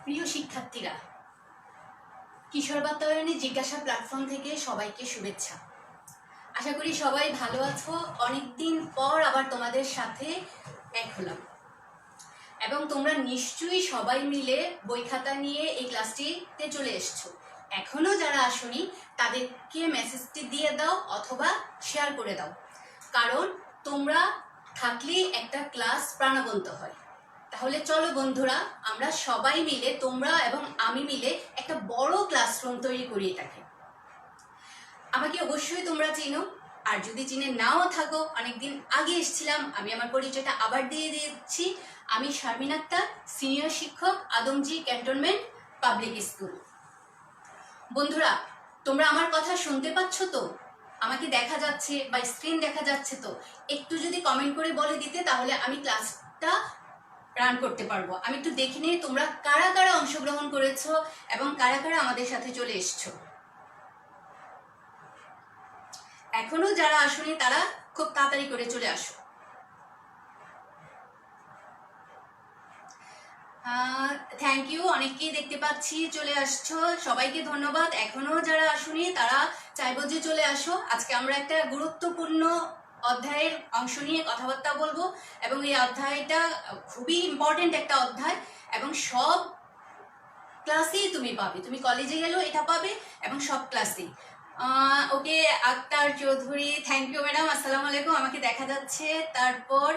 প্রিয় শিক্ষার্থীরা, কিশোর বাতায়নে জিজ্ঞাসা প্ল্যাটফর্ম থেকে সবাইকে শুভেচ্ছা। আশা করি সবাই ভালো আছো। অনেকদিন পর আবার তোমাদের সাথে এক হলাম এবং তোমরা নিশ্চয়ই সবাই মিলে বই খাতা নিয়ে এই ক্লাসটিতে চলে এসছো। এখনো যারা আসোনি তাদেরকে মেসেজটি দিয়ে দাও অথবা শেয়ার করে দাও, কারণ তোমরা থাকলেই একটা ক্লাস প্রাণবন্ত হয়। তাহলে চলো বন্ধুরা, আমরা সবাই মিলে, তোমরা এবং আমি মিলে একটা বড় ক্লাসরুম তৈরি করি এটাকে। আমাকে অবশ্যই তোমরা চিনো, আর যদি চিনে নাও থাকো, অনেকদিন আগে এসেছিলাম, আমি আমার পরিচয়টা আবার দিয়ে দিচ্ছি। আমি শারমিন আক্তার, সিনিয়র শিক্ষক, আদমজি ক্যান্টনমেন্ট পাবলিক স্কুল। বন্ধুরা, তোমরা আমার কথা শুনতে পাচ্ছ তো? আমাকে দেখা যাচ্ছে বা স্ক্রিন দেখা যাচ্ছে তো? একটু যদি কমেন্ট করে বলে দিতে, তাহলে আমি ক্লাসটা রান করতে পারবো। আমি একটু দেখে নিয়ে তোমরা কারা কারা অংশগ্রহণ করেছো এবং কারা কারা আমাদের সাথে চলে এসছো। এখনো যারা আসোনি তারা খুব তাড়াতাড়ি করে চলে আসো। থ্যাংক ইউ, অনেককেই দেখতে পাচ্ছি চলে আসছো, সবাইকে ধন্যবাদ। এখনো যারা আসোনি তারা চাইবো যে চলে আসো। আজকে আমরা একটা গুরুত্বপূর্ণ অধ্যায়ের অংশ নিয়ে কথাবার্তা বলবো এবং এই অধ্যায়টা খুবই ইম্পর্টেন্ট একটা অধ্যায় এবং সব ক্লাসেই তুমি পাবে। তুমি কলেজে গেলেও এটা পাবে এবং সব ক্লাসেই। Okay, Akhtar Chowdhury, thank you madam, আসসালামু আলাইকুম, আমাকে দেখা যাচ্ছে। তারপর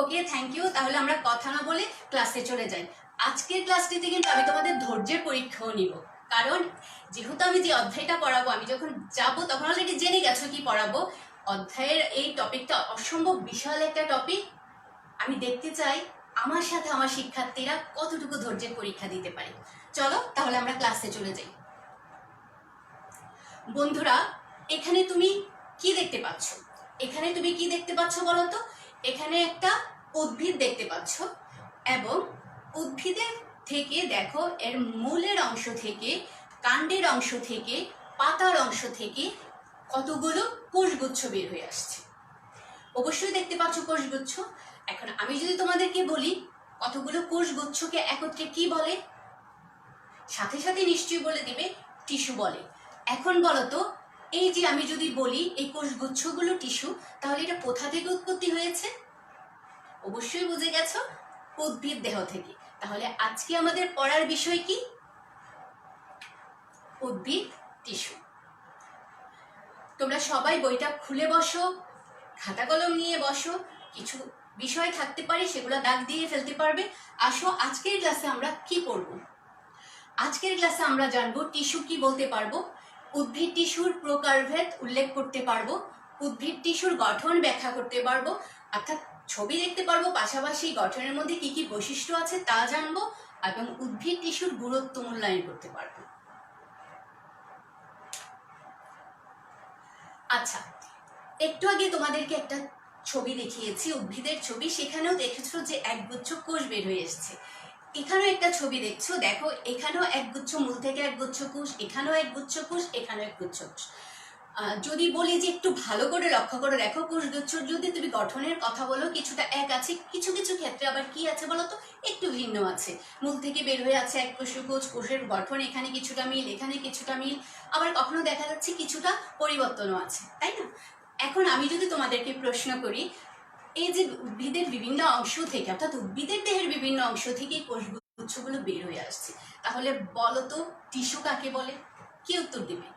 ওকে, থ্যাংক ইউ। তাহলে আমরা কথা না বলে ক্লাসে চলে যাই। আজকের ক্লাসটিতে কিন্তু আমি তোমাদের ধৈর্যের পরীক্ষাও নিব, কারণ যেহেতু আমি যে অধ্যায়টা পড়াবো, আমি যখন যাব তখন অলরেডি জেনে গেছো কি পড়াবো। অধ্যায়ের এই টপিকটা অসম্ভব বিশাল একটা টপিক। আমি দেখতে চাই আমার সাথে আমার শিক্ষার্থীরা কতটুকু ধৈর্যের পরীক্ষা দিতে পারে। চলো তাহলে আমরা ক্লাসে চলে যাই। বন্ধুরা, এখানে তুমি কি দেখতে পাচ্ছ? এখানে তুমি কি দেখতে পাচ্ছ বলো তো? এখানে একটা উদ্ভিদ দেখতে পাচ্ছ এবং উদ্ভিদের থেকে দেখো, এর মূলের অংশ থেকে, কাণ্ডের অংশ থেকে, পাতার অংশ থেকে কতগুলো কোষগুচ্ছ বের হয়ে আসছে। অবশ্যই দেখতে পাচ্ছ কোষগুচ্ছ। এখন আমি যদি তোমাদেরকে বলি কতগুলো কোষগুচ্ছকে একত্রে কি বলে, সাথে সাথে নিশ্চয়ই বলে দিবে টিস্যু বলে। এখন বলো তো, এই যে আমি যদি বলি এই কোষগুচ্ছগুলো টিস্যু, তাহলে এটা কোথা থেকে উৎপত্তি হয়েছে? অবশ্যই বুঝে গেছো, উদ্ভিদ দেহ থেকে। তাহলে আজকে আমাদের পড়ার বিষয় কি? উদ্ভিদ টিস্যু। তোমরা সবাই বইটা খুলে বসো, খাতা কলম নিয়ে বসো। কিছু বিষয় থাকতে পারে সেগুলো দাগ দিয়ে ফেলতে পারবে। আসো, আজকের ক্লাসে আমরা কি পড়ব? আজকের ক্লাসে আমরা জানবো টিস্যু কি বলতে পারবো, উদ্ভিদ টিস্যুর প্রকারভেদ উল্লেখ করতে পারবো, উদ্ভিদ টিস্যুর গঠন ব্যাখ্যা করতে পারবো, অর্থাৎ ছবি দেখতে পারবো, পাশাপাশি গঠনের মধ্যে কি কি বৈশিষ্ট্য আছে তা জানবো এবং উদ্ভিদ টিস্যুর গুরুত্ব মূল্যায়ন করতে পারবো। আচ্ছা, একটু আগে তোমাদেরকে একটা ছবি দেখিয়েছি, উদ্ভিদের ছবি। সেখানেও দেখেছো যে একগুচ্ছ কোষ বের হয়ে এসছে। এখানেও একটা ছবি দেখছো, দেখো এখানেও একগুচ্ছ মূল থেকে একগুচ্ছ কোষ, এখানেও একগুচ্ছ কোষ, এখানেও একগুচ্ছ কোষ। যদি বলি যে একটু ভালো করে লক্ষ্য করে দেখো, কোষগুচ্ছর যদি তুমি গঠনের কথা বলো, কিছুটা এক আছে, কিছু কিছু ক্ষেত্রে আবার কি আছে বলো তো, একটু ভিন্ন আছে। মূল থেকে বের হয়ে আছে এককোষী কোষ, কোষের গঠন এখানে কিছুটা মিল, এখানে কিছুটা মিল, আবার কখনো দেখা যাচ্ছে কিছুটা পরিবর্তনও আছে, তাই না? এখন আমি যদি তোমাদেরকে প্রশ্ন করি, এই যে উদ্ভিদের বিভিন্ন অংশ থেকে, অর্থাৎ উদ্ভিদের দেহের বিভিন্ন অংশ থেকে কোষগুচ্ছগুলো বের হয়ে আসছে, তাহলে বলো তো টিস্যু কাকে বলে? কি উত্তর দেবে?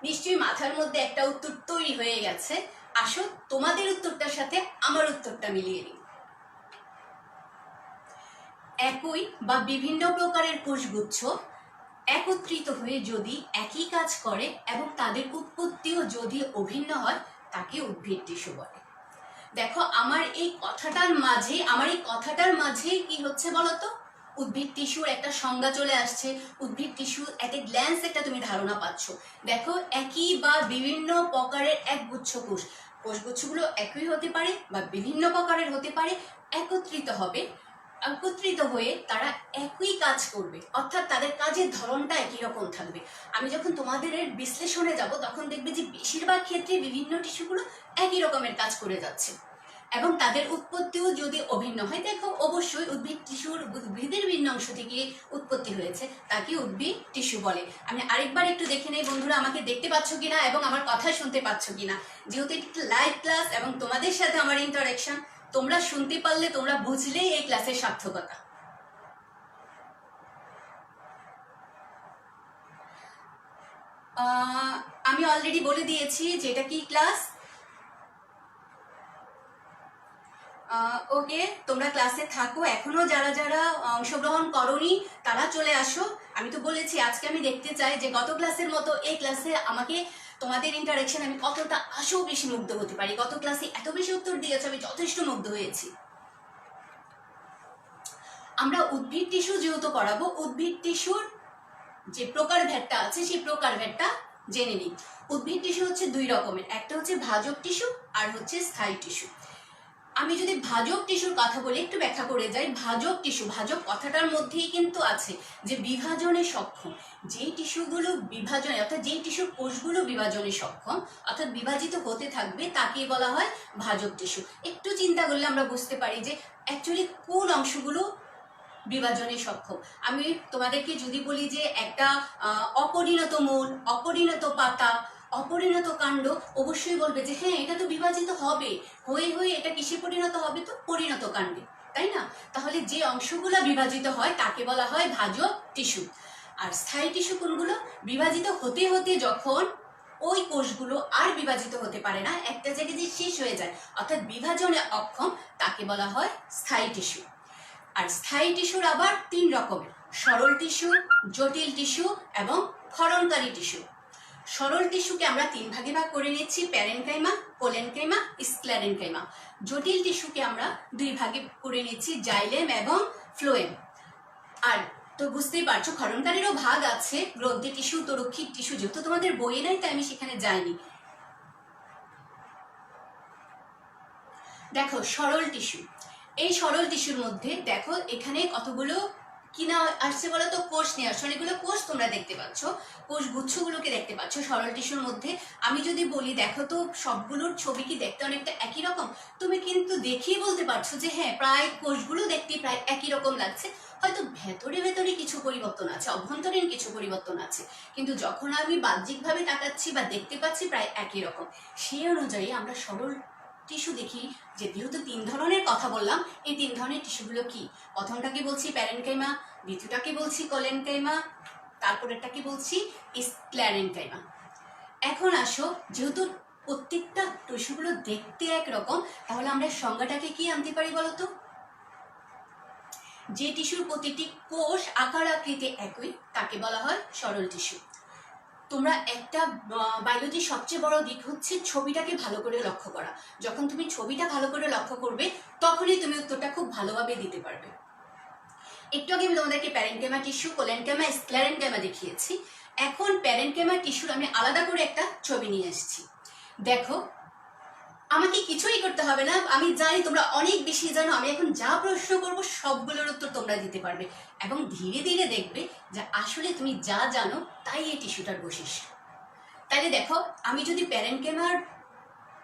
নিশ্চয়ই মাথার মধ্যে একটা উত্তর তৈরি হয়ে গেছে। আসো, তোমাদের উত্তরটার সাথে আমার উত্তরটা মিলিয়ে নিই। একই বা বিভিন্ন প্রকারের কোষগুচ্ছ একত্রিত হয়ে যদি একই কাজ করে এবং তাদের উৎপত্তিও যদি অভিন্ন হয়, তাকে উদ্ভিদ টিস্যু বলে। দেখো, আমার এই কথাটার মাঝে কি হচ্ছে বলতো? উদ্ভিদ টিস্যুর একটা সংজ্ঞা চলে আসছে। উদ্ভিদ টিস্যু এট এ গ্ল্যান্স একটা তুমি ধারণা পাচ্ছ। দেখো, একই বা বিভিন্ন প্রকারের একগুচ্ছ কোষ, কোষগুচ্ছগুলো একই হতে পারে বা বিভিন্ন প্রকারের হতে পারে, একত্রিত হয়ে তারা একই কাজ করবে, অর্থাৎ তাদের কাজের ধরনটা একই রকম থাকবে। আমি যখন তোমাদের এর বিশ্লেষণে যাব, তখন দেখবে যে বেশিরভাগ ক্ষেত্রে বিভিন্ন টিস্যুগুলো একই রকমের কাজ করে যাচ্ছে। এবং তাদের উৎপত্তিও যদি অভিন্ন হয়, দেখো অবশ্যই উদ্ভিদ টিস্যুর উদ্ভিদের ভিন্ন অংশ থেকে উৎপত্তি হয়েছে, তাকে উদ্ভিদ টিস্যু বলে। আমি আরেকবার একটু দেখে নেই বন্ধুরা আমাকে দেখতে পাচ্ছ কিনা এবং আমার কথা শুনতে পাচ্ছ কিনা। যেহেতু একটু লাইভ ক্লাস এবং তোমাদের সাথে আমার ইন্টারাকশন, তোমরা শুনতে পারলে, তোমরা বুঝলেই এই ক্লাসের সার্থকতা। আমি অলরেডি বলে দিয়েছি যে এটা কি ক্লাস। ওকে, তোমরা ক্লাসে থাকো, এখনো যারা যারা অংশগ্রহণ করনি তারা চলে আসো। আমি তো বলেছি আজকে আমি দেখতে চাই যে গত ক্লাসের মতো এই ক্লাসে আমাকে তোমাদের ইন্টারাকশন আমি কতটা আশো বেশি মুগ্ধ হতে পারি। গত ক্লাসে এত বেশি উত্তর দিয়েছে, আমি যথেষ্ট মুগ্ধ হয়েছি। আমরা উদ্ভিদ টিস্যু যেহেতু পড়াবো, উদ্ভিদ টিস্যুর যে প্রকারভেদটা আছে সেই প্রকারভেদটা জেনে নিই। উদ্ভিদ টিস্যু হচ্ছে দুই রকমের, একটা হচ্ছে ভাজক টিস্যু আর হচ্ছে স্থায়ী টিস্যু। আমি যদি ভাজক টিস্যুর কথা বলে একটু ব্যাখ্যা করে যাই, ভাজক টিস্যু, ভাজক কথাটার মধ্যেই কিন্তু আছে যে বিভাজনে সক্ষম। যেই টিস্যুগুলো বিভাজনে, অর্থাৎ যেই টিস্যুর কোষগুলো বিভাজনে সক্ষম, অর্থাৎ বিভাজিত হতে থাকবে, তাকে বলা হয় ভাজক টিস্যু। একটু চিন্তা করলে আমরা বুঝতে পারি যে অ্যাকচুয়ালি কোন অংশগুলো বিভাজনে সক্ষম। আমি তোমাদেরকে যদি বলি যে একটা অপরিণত মূল, অপরিণত পাতা, অপরিণত কাণ্ড, অবশ্যই বলবে যে হ্যাঁ এটা তো বিভাজিত হবে, হয়ে হয়ে এটা কিসে পরিণত হবে, তো পরিণত কাণ্ডে, তাই না? তাহলে যে অংশগুলো বিভাজিত হয় তাকে বলা হয় ভাজক টিস্যু। আর স্থায়ী টিস্যু কোনগুলো? বিভাজিত হতে হতে যখন ওই কোষগুলো আর বিভাজিত হতে পারে না, একটা জায়গায় যে শেষ হয়ে যায়, অর্থাৎ বিভাজনে অক্ষম, তাকে বলা হয় স্থায়ী টিস্যু। আর স্থায়ী টিস্যুর আবার তিন রকমের: সরল টিস্যু, জটিল টিস্যু এবং ক্ষরণকারী টিস্যু। সরল টিস্যুকে আমরা তিন ভাগে ভাগ করে নিচ্ছি: প্যারেনকাইমা, কোলেনকাইমা, স্ক্লেরেনকাইমা। জটিল টিস্যুকে আমরা দুই ভাগে করে নিচ্ছি: জাইলেম এবং ফ্লোয়েম। আর তো বুঝতেই পারছো ক্ষরণকারীরও ভাগ আছে, গ্রন্থি টিস্যু, তরুক্ষিক টিস্যু। যেহেতু তোমাদের বইয়ে নাই তাই আমি সেখানে যাইনি। দেখো সরল টিস্যু, এই সরল টিস্যুর মধ্যে দেখো এখানে কতগুলো কি না আসছে বলো তো, কোষ নিয়ে আসছে। অনেকগুলো কোষ তোমরা দেখতে পাচ্ছ, কোষ গুচ্ছগুলোকে দেখতে পাচ্ছ সরল টিস্যুর মধ্যে। আমি যদি বলি দেখো তো সবগুলোর ছবি কি দেখতে অনেকটা একই রকম, তুমি কিন্তু দেখেই বলতে পারছো যে হ্যাঁ প্রায় কোষগুলো দেখতে প্রায় একই রকম লাগছে। হয়তো ভেতরে ভেতরে কিছু পরিবর্তন আছে, অভ্যন্তরীণ কিছু পরিবর্তন আছে, কিন্তু যখন আমি বাহ্যিকভাবে তাকাচ্ছি বা দেখতে পাচ্ছি প্রায় একই রকম। সেই অনুযায়ী আমরা সরল টিস্যু দেখি যে যেহেতু তিন ধরনের কথা বললাম, এই তিন ধরনের টিস্যুগুলো কি? প্রথমটাকে বলছি প্যারেনকাইমা, দ্বিতীয়টাকে বলছি কোলেনকাইমা, তারপরেরটাকে বলছি স্ক্লেরেনকাইমা। এখন আসো, যেহেতু প্রত্যেকটা টিস্যুগুলো দেখতে একরকম, তাহলে আমরা সংজ্ঞাটাকে কি আনতে পারি বলতো? যে টিস্যুর প্রতিটি কোষ আকার আকৃতি একই তাকে বলা হয় সরল টিস্যু। তোমরা একটা বায়োলজির সবচেয়ে বড় দিক হচ্ছে ছবিটাকে ভালো করে লক্ষ্য করা। যখন তুমি ছবিটা ভালো করে লক্ষ্য করবে তখনই তুমি উত্তরটা খুব ভালোভাবে দিতে পারবে। একটু আগে আমি তোমাদেরকে প্যারেনকাইমা টিস্যু, কোলেনকাইমা, স্ক্লেরেনকাইমা দেখিয়েছি। এখন প্যারেনকাইমা টিস্যুর আমি আলাদা করে একটা ছবি নিয়ে এসেছি। দেখো আমাকে কিছুই করতে হবে না, আমি জানি তোমরা অনেক বেশি জানো। আমি এখন যা প্রশ্ন করব সবগুলোর উত্তর তোমরা দিতে পারবে এবং ধীরে ধীরে দেখবে যে আসলে তুমি যা জানো তাই এই টিস্যুটার বৈশিষ্ট্য। তাহলে দেখো, আমি যদি প্যারেনকাইমার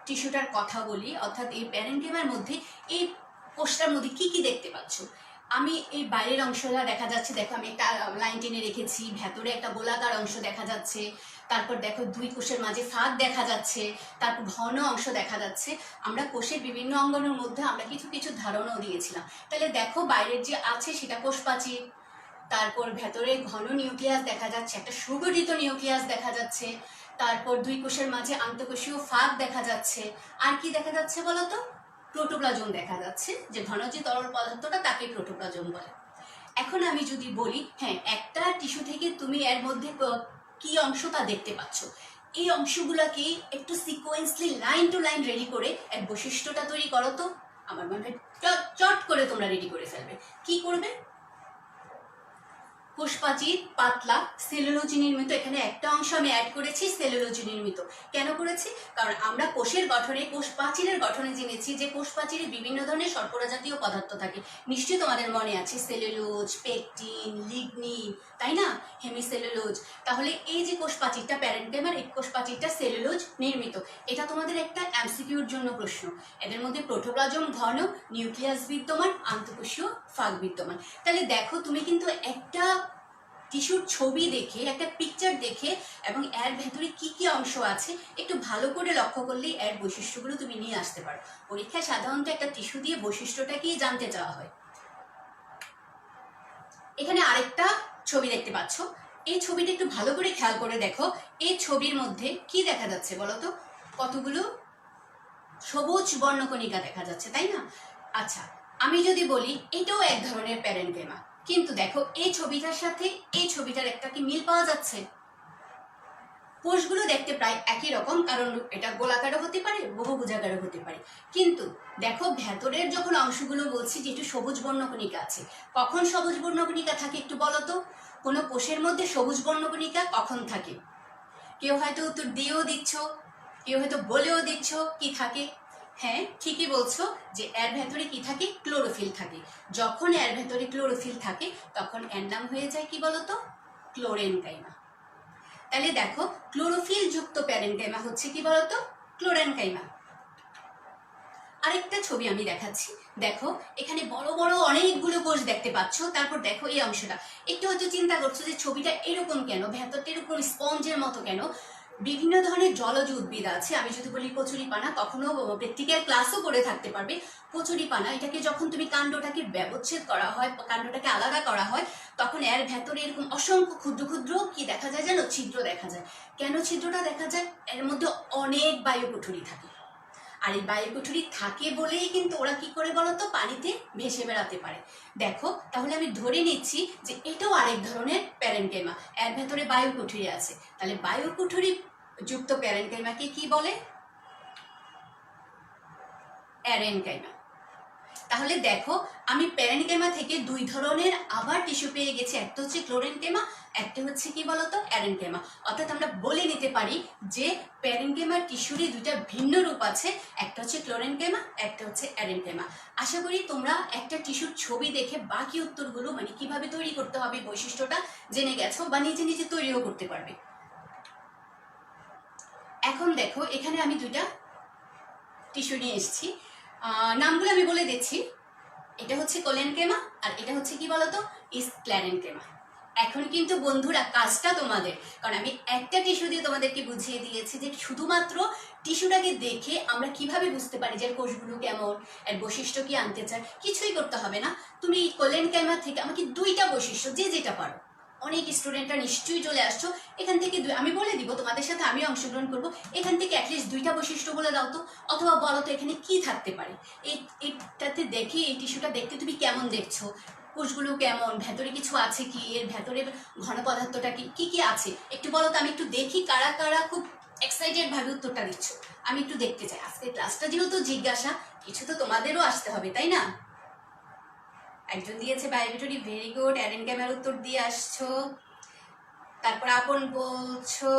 টিস্যুটার কথা বলি, অর্থাৎ এই প্যারেনকাইমার মধ্যে এই কোষটার মধ্যে কি কি দেখতে পাচ্ছ? আমি এই বাইরের অংশটা দেখা যাচ্ছে, দেখো আমি একটা লাইন টেনে রেখেছি, ভেতরে একটা গোলাকার অংশ দেখা যাচ্ছে, তারপর দেখো দুই কোষের মাঝে ফাঁক দেখা যাচ্ছে, তারপর ঘন অংশ দেখা যাচ্ছে। আমরা কোষের বিভিন্ন অঙ্গনের মধ্যে আমরা কিছু কিছু ধারণাও দিয়েছিলাম। তাহলে দেখো বাইরের যে আছে সেটা কোষ প্রাচীর, তারপর ভেতরে ঘন নিউক্লিয়াস দেখা যাচ্ছে, একটা সুগঠিত নিউক্লিয়াস দেখা যাচ্ছে, তারপর দুই কোষের মাঝে আন্তঃকোষীয় ফাঁক দেখা যাচ্ছে। আর কি দেখা যাচ্ছে বলতো? প্রোটোপ্লাজম দেখা যাচ্ছে, যে ঘন যে তরল পদার্থটা তাকে প্রোটোপ্লাজম বলে। এখন আমি যদি বলি হ্যাঁ একটা টিস্যু থেকে তুমি এর মধ্যে কি অংশটা দেখতে পাচ্ছ, এই অংশগুলোকে একটু sequentially line to line ready করে এক বৈশিষ্ট্যটা তৈরি করো তো। আমার মনে হয় চট করে তোমরা রেডি করে ফেলবে। কি করবে? কোষপ্রাচীর পাতলা সেলুলোজ নির্মিত। এখানে একটা অংশ আমি অ্যাড করেছি সেলুলোজ নির্মিত। কেন করেছি? কারণ আমরা কোষের গঠনে, কোষ প্রাচীরের গঠনে জেনেছি যে কোষ প্রাচীরে বিভিন্ন ধরনের শর্করা জাতীয় পদার্থ থাকে। নিশ্চয়ই তোমাদের মনে আছে সেলুলোজ, পেকটিন, লিগনিন, তাই না, হেমিসেলুলোজ। তাহলে এই যে কোষ প্রাচীরটা প্যারেনকেমার, এই কোষ প্রাচীরটা সেলুলোজ নির্মিত। এটা তোমাদের একটা এমসিকিউর জন্য প্রশ্ন। এদের মধ্যে প্রোটোপ্লাজম ঘন, নিউক্লিয়াস বিদ্যমান, আন্তঃকোষীয় ফাঁক বিদ্যমান। তাহলে দেখো তুমি কিন্তু একটা টিস্যুর ছবি দেখে, একটা পিকচার দেখে এবং এর ভেতরে কি কি অংশ আছে একটু ভালো করে লক্ষ্য করলেই এর বৈশিষ্ট্যগুলো তুমি নিয়ে আসতে পারো। পরীক্ষায় সাধারণত একটা টিস্যু দিয়ে বৈশিষ্ট্যটাকেই জানতে চাওয়া হয়। এখানে আরেকটা ছবি দেখতে পাচ্ছ। এই ছবিটা একটু ভালো করে খেয়াল করে দেখো। এই ছবির মধ্যে কি দেখা যাচ্ছে বলো তো? কতগুলো সবুজ বর্ণকণিকা দেখা যাচ্ছে, তাই না? আচ্ছা, আমি যদি বলি এটাও এক ধরনের প্যারেনকেমা, কিন্তু দেখো এই ছবিটার সাথে এই ছবিটার একটা কি মিল পাওয়া যাচ্ছে? কোষগুলো দেখতে প্রায় একই রকম, কারণ এটা গোলাকারও হতে পারে, বহুভুজাকারও হতে পারে। কিন্তু দেখো ভেতরের যখন অংশগুলো বলছি যে একটু সবুজ বর্ণকণিকা আছে, কখন সবুজ বর্ণকণিকা থাকে একটু বলো তো? কোনো কোষের মধ্যে সবুজ বর্ণকণিকা কখন থাকে? কেউ হয়তো উত্তর দিয়েও দিচ্ছ, কেউ হয়তো বলেও দিচ্ছ কি থাকে। হ্যাঁ, ঠিকই বলছো যে এর ভেতরে কি থাকে? ক্লোরোফিল থাকে। যখন এর ভেতরে ক্লোরোফিল থাকে তখন এর নাম হয়ে যায় কি বলতো? ক্লোরেনকাইমা। তাহলে দেখো ক্লোরোফিল যুক্ত প্যারেনকাইমা হচ্ছে কি বলতো? ক্লোরেনকাইমা। আরেকটা ছবি আমি দেখাচ্ছি। দেখো এখানে বড় বড় অনেকগুলো কোষ দেখতে পাচ্ছ। তারপর দেখো এই অংশটা, একটু হয়তো চিন্তা করছো যে ছবিটা এরকম কেন, ভেতরটা এরকম স্পঞ্জের মতো কেন? বিভিন্ন ধরনের জলজ উদ্ভিদ আছে। আমি যদি বলি কচুরিপানা, কখনো প্র্যাকটিক্যাল ক্লাসও করে থাকতে পারবে। কচুরিপানা, এটাকে যখন তুমি কাণ্ডটাকে ব্যবচ্ছেদ করা হয়, কাণ্ডটাকে আলাদা করা হয়, তখন এর ভেতরে এরকম অসংখ্য ক্ষুদ্র ক্ষুদ্র কি দেখা যায় জানো? ছিদ্র দেখা যায়। কেন ছিদ্রটা দেখা যায়? এর মধ্যে অনেক বায়ুকুঠুরি থাকে। আর এই বায়ুকুঠুরি থাকে বলেই কিন্তু ওরা কি করে বলতো? পানিতে ভেসে বেড়াতে পারে। দেখো তাহলে আমি ধরে নিচ্ছি যে এটাও আরেক ধরনের প্যারেনকেমা, এর ভেতরে বায়ুকুঠুরি আছে। তাহলে বায়ুকুঠুরি যুক্ত প্যারেনকেমাকে কি বলে? অ্যারেনকাইমা। তাহলে দেখো আমি প্যারেনকেমা থেকে দুই ধরনের আবার টিস্যু পেয়ে গেছি। একটা হচ্ছে ক্লোরেনকেমা, একটা হচ্ছে কি বলতো? অ্যারেনকেমা। অর্থাৎ আমরা বলে নিতে পারি যে প্যারেনকেমা টিস্যুরই দুইটা ভিন্ন রূপ আছে, একটা হচ্ছে ক্লোরেনকেমা, একটা হচ্ছে অ্যারেনকেমা। আশা করি তোমরা একটা টিস্যুর ছবি দেখে বাকি উত্তরগুলো মানে কিভাবে তৈরি করতে হবে বৈশিষ্ট্যটা জেনে গেছো, বা নিজে নিজে তৈরিও করতে পারবে। এখন দেখো এখানে আমি দুইটা টিস্যু নিয়ে এসেছি, নামগুলো আমি বলে দিচ্ছি। এটা হচ্ছে কোলেনকেমা আর এটা হচ্ছে কি বলতো? স্ক্লেরেনকেমা। এখন কিন্তু বন্ধুরা কাজটা তোমাদের, কারণ আমি একটা টিস্যু দিয়ে তোমাদেরকে বুঝিয়ে দিয়েছি যে শুধুমাত্র টিস্যুটাকে দেখে আমরা কিভাবে বুঝতে পারি যে কোষগুলো কেমন, এর বৈশিষ্ট্য কি আনতে চায়। কিছুই করতে হবে না, তুমি কোলেনকেমা থেকে আমাকে দুইটা বৈশিষ্ট্য যে যেটা পারো, অনেক স্টুডেন্টরা নিশ্চয়ই চলে আসছো, এখান থেকে আমি বলে দিব, তোমাদের সাথে আমি অংশগ্রহণ করব, এখান থেকে অ্যাটলিস্ট দুইটা বৈশিষ্ট্য বলে দাও তো, অথবা বলো তো এখানে কি থাকতে পারে। এইটাতে দেখে, এই টিস্যুটা দেখতে তুমি কেমন দেখছো, কোষগুলো কেমন, ভেতরে কিছু আছে কি, এর ভেতরে ঘন পদার্থটা কি কি কি আছে একটু বলো তো, আমি একটু দেখি কারা কারা খুব এক্সাইটেড ভাবে উত্তরটা দিচ্ছ। আমি একটু দেখতে চাই। আজকে ক্লাসটা যেহেতু জিজ্ঞাসা, কিছু তো তোমাদেরও আসতে হবে, তাই না? একজন দিয়েছে বায়োমেট্রি, ভেরি গুড। অ্যারেনকেমার উত্তর দিয়ে আসছো। তারপর আপন বলছো,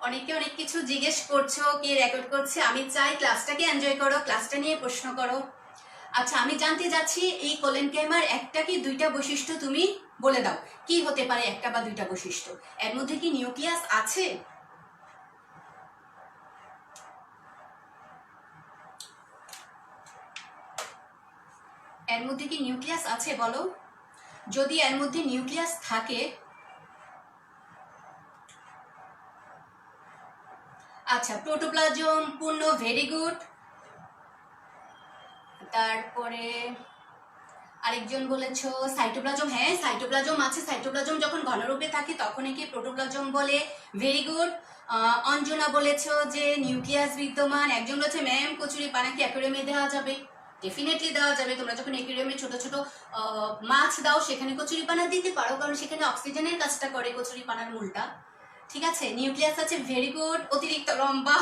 অনেকে অনেক কিছু জিজ্ঞেস করছো, কে রেকর্ড করছে। আমি চাই ক্লাসটাকে এনজয় করো, ক্লাসটা নিয়ে প্রশ্ন করো। আচ্ছা, আমি জানতে যাচ্ছি এই কোলেনকেমার একটা কি দুইটা বৈশিষ্ট্য তুমি বলে দাও। কি হতে পারে একটা বা দুইটা বৈশিষ্ট্য? এর মধ্যে কি নিউক্লিয়াস আছে? এর মধ্যে কি নিউক্লিয়াস আছে বলো? যদি এর মধ্যে নিউক্লিয়াস থাকে, আচ্ছা প্রোটোপ্লাজম পূর্ণ, ভেরি গুড। তারপরে আরেকজন বলেছো সাইটোপ্লাজম, হ্যাঁ সাইটোপ্লাজম আছে। সাইটোপ্লাজম যখন ঘনরূপে থাকে তখন একে প্রোটোপ্লাজম বলে, ভেরি গুড। অঞ্জনা বলেছো যে নিউক্লিয়াস বিদ্যমান। একজন বলেছে ম্যাম কচুরিপানা কি অ্যাকুয়ারিয়ামে দেওয়া যাবে? ডেফিনেটলি দেওয়া যাবে। তোমরা যখন অ্যাকুয়ারিয়ামে ছোট ছোট মাছ দাও সেখানে কচুরিপানা দিতে পারো, কারণ সেখানে অক্সিজেনের কাজটা করে কচুরিপানার মূলটা। ঠিক আছে, নিউক্লিয়াস আছে, ভেরি গুড। অতিরিক্ত লম্বা,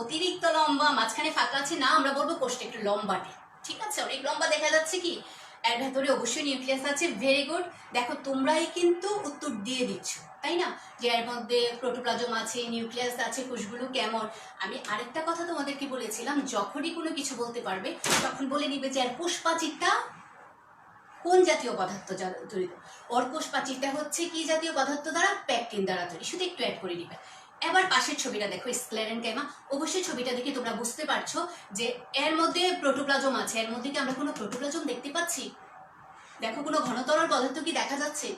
অতিরিক্ত লম্বা, মাঝখানে ফাঁকা আছে না, আমরা বলবো কোষটা একটু লম্বাটে। ঠিক আছে, অনেক লম্বা দেখা যাচ্ছে কি? এর ভেতরে অবশ্যই নিউক্লিয়াস আছে। Very good. দেখো তোমরাই কিন্তু উত্তর দিয়ে দিচ্ছ, তাই না, যে এর মধ্যে প্রোটোপ্লাজম আছে, নিউক্লিয়াস আছে, কোষগুলো কেমন। আমি আরেকটা কথা তোমাদেরকে বলেছিলাম, যখনই কোনো কিছু বলতে পারবে তখন বলে নিবে যে এর কোষপ্রাচীরটা কোন জাতীয় পদার্থ তৈরি। ওর কোষপ্রাচীরটা হচ্ছে কি জাতীয় পদার্থ দ্বারা? প্যাকটিন দ্বারা তৈরি। শুধু একটু অ্যাড করে নিবে। এবার পাশের ছবিটা দেখো, স্ক্লেরেনকাইমা। অবশ্যই ছবিটা দেখে তোমরা বুঝতে পারছো যে এর মধ্যে প্রোটোপ্লাজম আছে। এর মধ্যে কি আমরা কোনো প্রোটোপ্লাজম দেখতে পাচ্ছি? দেখো কোনো ঘনতরল পদার্থ কি দেখা যাচ্ছে?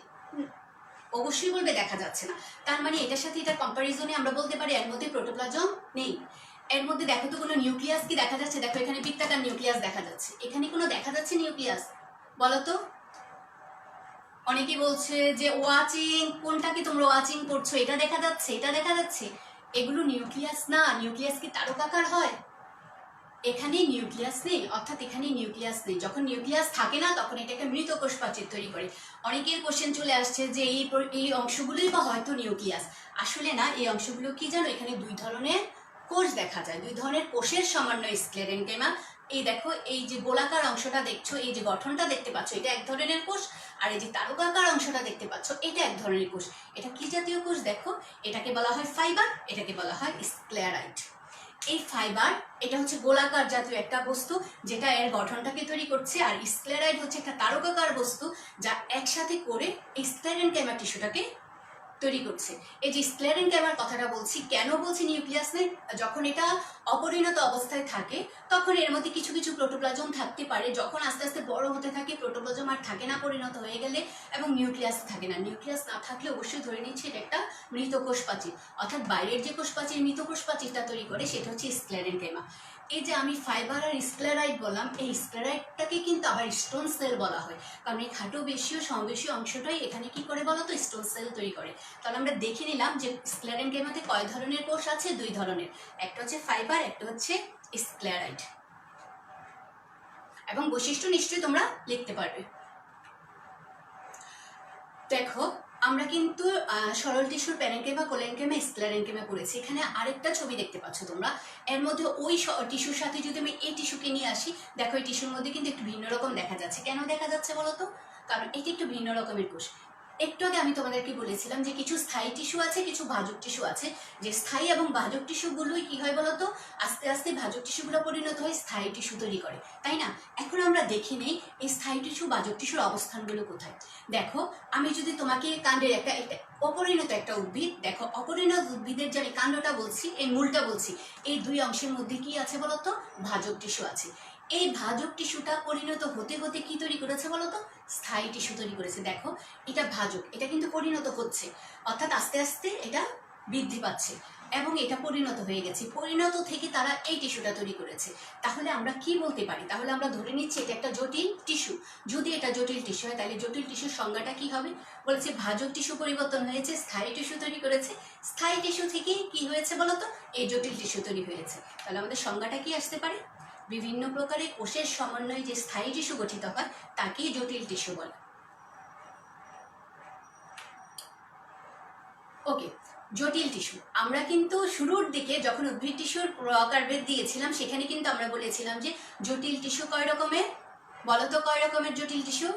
অবশ্যই বলবে দেখা যাচ্ছে না। তার মানে এটার সাথে এটা কম্পারিজনে আমরা বলতে পারি এর মধ্যে প্রোটোপ্লাজম নেই। এর মধ্যে দেখো তো কোনো নিউক্লিয়াস কি দেখা যাচ্ছে? দেখো এখানে বৃত্তাকার নিউক্লিয়াস দেখা যাচ্ছে। এখানে কোনো দেখা যাচ্ছে নিউক্লিয়াস? বলো তো। অনেকে বলছে যে ওয়াচিং, কোনটাকে তোমরা ওয়াচিং করছো? এটা দেখা যাচ্ছে, এটা দেখা যাচ্ছে। এগুলো নিউক্লিয়াস না। নিউক্লিয়াস কি তারকাকার হয়? এখানে নিউক্লিয়াস নেই, অর্থাৎ এখানে নিউক্লিয়াস নেই। যখন নিউক্লিয়াস থাকে না তখন এটাকে মৃত কোষ প্রাচীর তৈরি করে। অনেকের কোশ্চেন চলে আসছে যে এই অংশগুলোই বা হয়তো নিউক্লিয়াস। আসলে না, এই অংশগুলো কি জানো? এখানে দুই ধরনের কোষ দেখা যায়, দুই ধরনের কোষের সমন্বয় স্ক্লেরেনকাইমা। এই দেখো, এই যে গোলাকার অংশটা দেখছো, এই যে গঠনটা দেখতে পাচ্ছ, এটা এক ধরনের কোষ। আর এই যে তারকাকার অংশটা দেখতে পাচ্ছ, এটা এক ধরনের কোষ। এটা কি জাতীয় কোষ দেখো? এটাকে বলা হয় ফাইবার, এটাকে বলা হয় স্ক্লেরাইড। এই ফাইবার, এটা হচ্ছে গোলাকার জাতীয় একটা বস্তু যেটা এর গঠনটাকে তৈরি করছে। আর স্ক্লেরাইড হচ্ছে একটা তারকাকার বস্তু যা একসাথে করে এই স্ক্লেরেনকাইমা টিস্যুটাকে তৈরি করছে। এই যে স্ক্লেরেনকাইমার কথাটা বলছি, কেন বলছি নিউক্লিয়াস নেই? যখন এটা অপরিণত অবস্থায় থাকে তখন এর মধ্যে কিছু কিছু প্রোটোপ্লাজম থাকতে পারে। যখন আস্তে আস্তে বড় হতে থাকে প্রোটোপ্লাজম আর থাকে না, পরিণত হয়ে গেলে, এবং নিউক্লিয়াস থাকে না। নিউক্লিয়াস না থাকলে অবশ্যই ধরে নিচ্ছি এটা একটা মৃত কোষপ্রাচীর, অর্থাৎ বাইরের যে কোষপ্রাচীর মৃত কোষপ্রাচীরটা তৈরি করে সেটা হচ্ছে স্ক্লেরেনকাইমা। এই যে আমি ফাইবার আর স্ক্লেরাইড বললাম, এই স্ক্লেরাইডটাকে কিন্তু আবার স্টোন সেল বলা হয়, কারণ এই খাটো বেশীয় সমবেশীয় অংশটাই এখানে কি করে বলো তো? স্টোন সেল তৈরি করে। তাহলে আমরা দেখে নিলাম যে স্ক্লেরেনকাইমাতে কয় ধরনের কোষ আছে? দুই ধরনের। একটা হচ্ছে ফাইবার, একটা হচ্ছে স্ক্লেরাইড। এবং বৈশিষ্ট্য নিশ্চয়ই তোমরা লিখতে পারবে। দেখো আমরা কিন্তু সরল টিস্যুর প্যারেনকাইমা, কোলেনকাইমা, স্ক্লেরেনকাইমা পড়েছি। এখানে আরেকটা ছবি দেখতে পাচ্ছ তোমরা। এর মধ্যে ওই টিস্যুর সাথে যদি আমি এই টিস্যুকে নিয়ে আসি, দেখো এই টিস্যুর মধ্যে কিন্তু একটু ভিন্ন রকম দেখা যাচ্ছে। কেন দেখা যাচ্ছে বলো তো? কারণ এটি একটু ভিন্ন রকমের কোষ। একটু আগে আমি তোমাদেরকে বলেছিলাম যে কিছু স্থায়ী টিস্যু আছে, কিছু ভাজক টিস্যু আছে। যে স্থায়ী এবং ভাজক টিস্যুগুলোই কি হয় বলতো? আস্তে আস্তে ভাজক টিস্যুগুলো পরিণত হয় স্থায়ী টিস্যু তৈরি করে, তাই না? এখন আমরা দেখে নেই এই স্থায়ী টিস্যু, ভাজক টিস্যুর অবস্থানগুলো কোথায়। দেখো আমি যদি তোমাকে কাণ্ডের একটা অপরিণত একটা উদ্ভিদ দেখো, অপরিণত উদ্ভিদের যে আমি কাণ্ডটা বলছি, এই মূলটা বলছি, এই দুই অংশের মধ্যে কি আছে বলতো? ভাজক টিস্যু আছে। এই ভাজক টিস্যুটা পরিণত হতে হতে কি তৈরি করেছে বলতো? স্থায়ী টিস্যু তৈরি করেছে। দেখো এটা ভাজক, এটা কিন্তু পরিণত হচ্ছে, অর্থাৎ আস্তে আস্তে এটা বৃদ্ধি পাচ্ছে এবং এটা পরিণত হয়ে গেছে। পরিণত থেকে তারা এই টিস্যুটা তৈরি করেছে। তাহলে আমরা কি বলতে পারি? তাহলে আমরা ধরে নিচ্ছি এটা একটা জটিল টিস্যু। যদি এটা জটিল টিস্যু হয় তাহলে জটিল টিস্যুর সংজ্ঞাটা কি হবে? বলেছে ভাজক টিস্যু পরিবর্তন হয়েছে, স্থায়ী টিস্যু তৈরি করেছে। স্থায়ী টিস্যু থেকে কি হয়েছে বলতো? এই জটিল টিস্যু তৈরি হয়েছে। তাহলে আমাদের সংজ্ঞাটা কি আসতে পারে? বিভিন্ন প্রকারের কোষের সমন্বয়ে যে স্থায়ী টিস্যু গঠিত হয় তাকেই জটিল টিস্যু বলে। ওকে, জটিল টিস্যু। আমরা কিন্তু শুরুর দিকে যখন উদ্ভিদ টিস্যুর প্রকারভেদ দিয়েছিলাম সেখানে কিন্তু আমরা বলেছিলাম যে জটিল টিস্যু কয় রকমের? বলো তো কয় রকমের জটিল টিস্যু?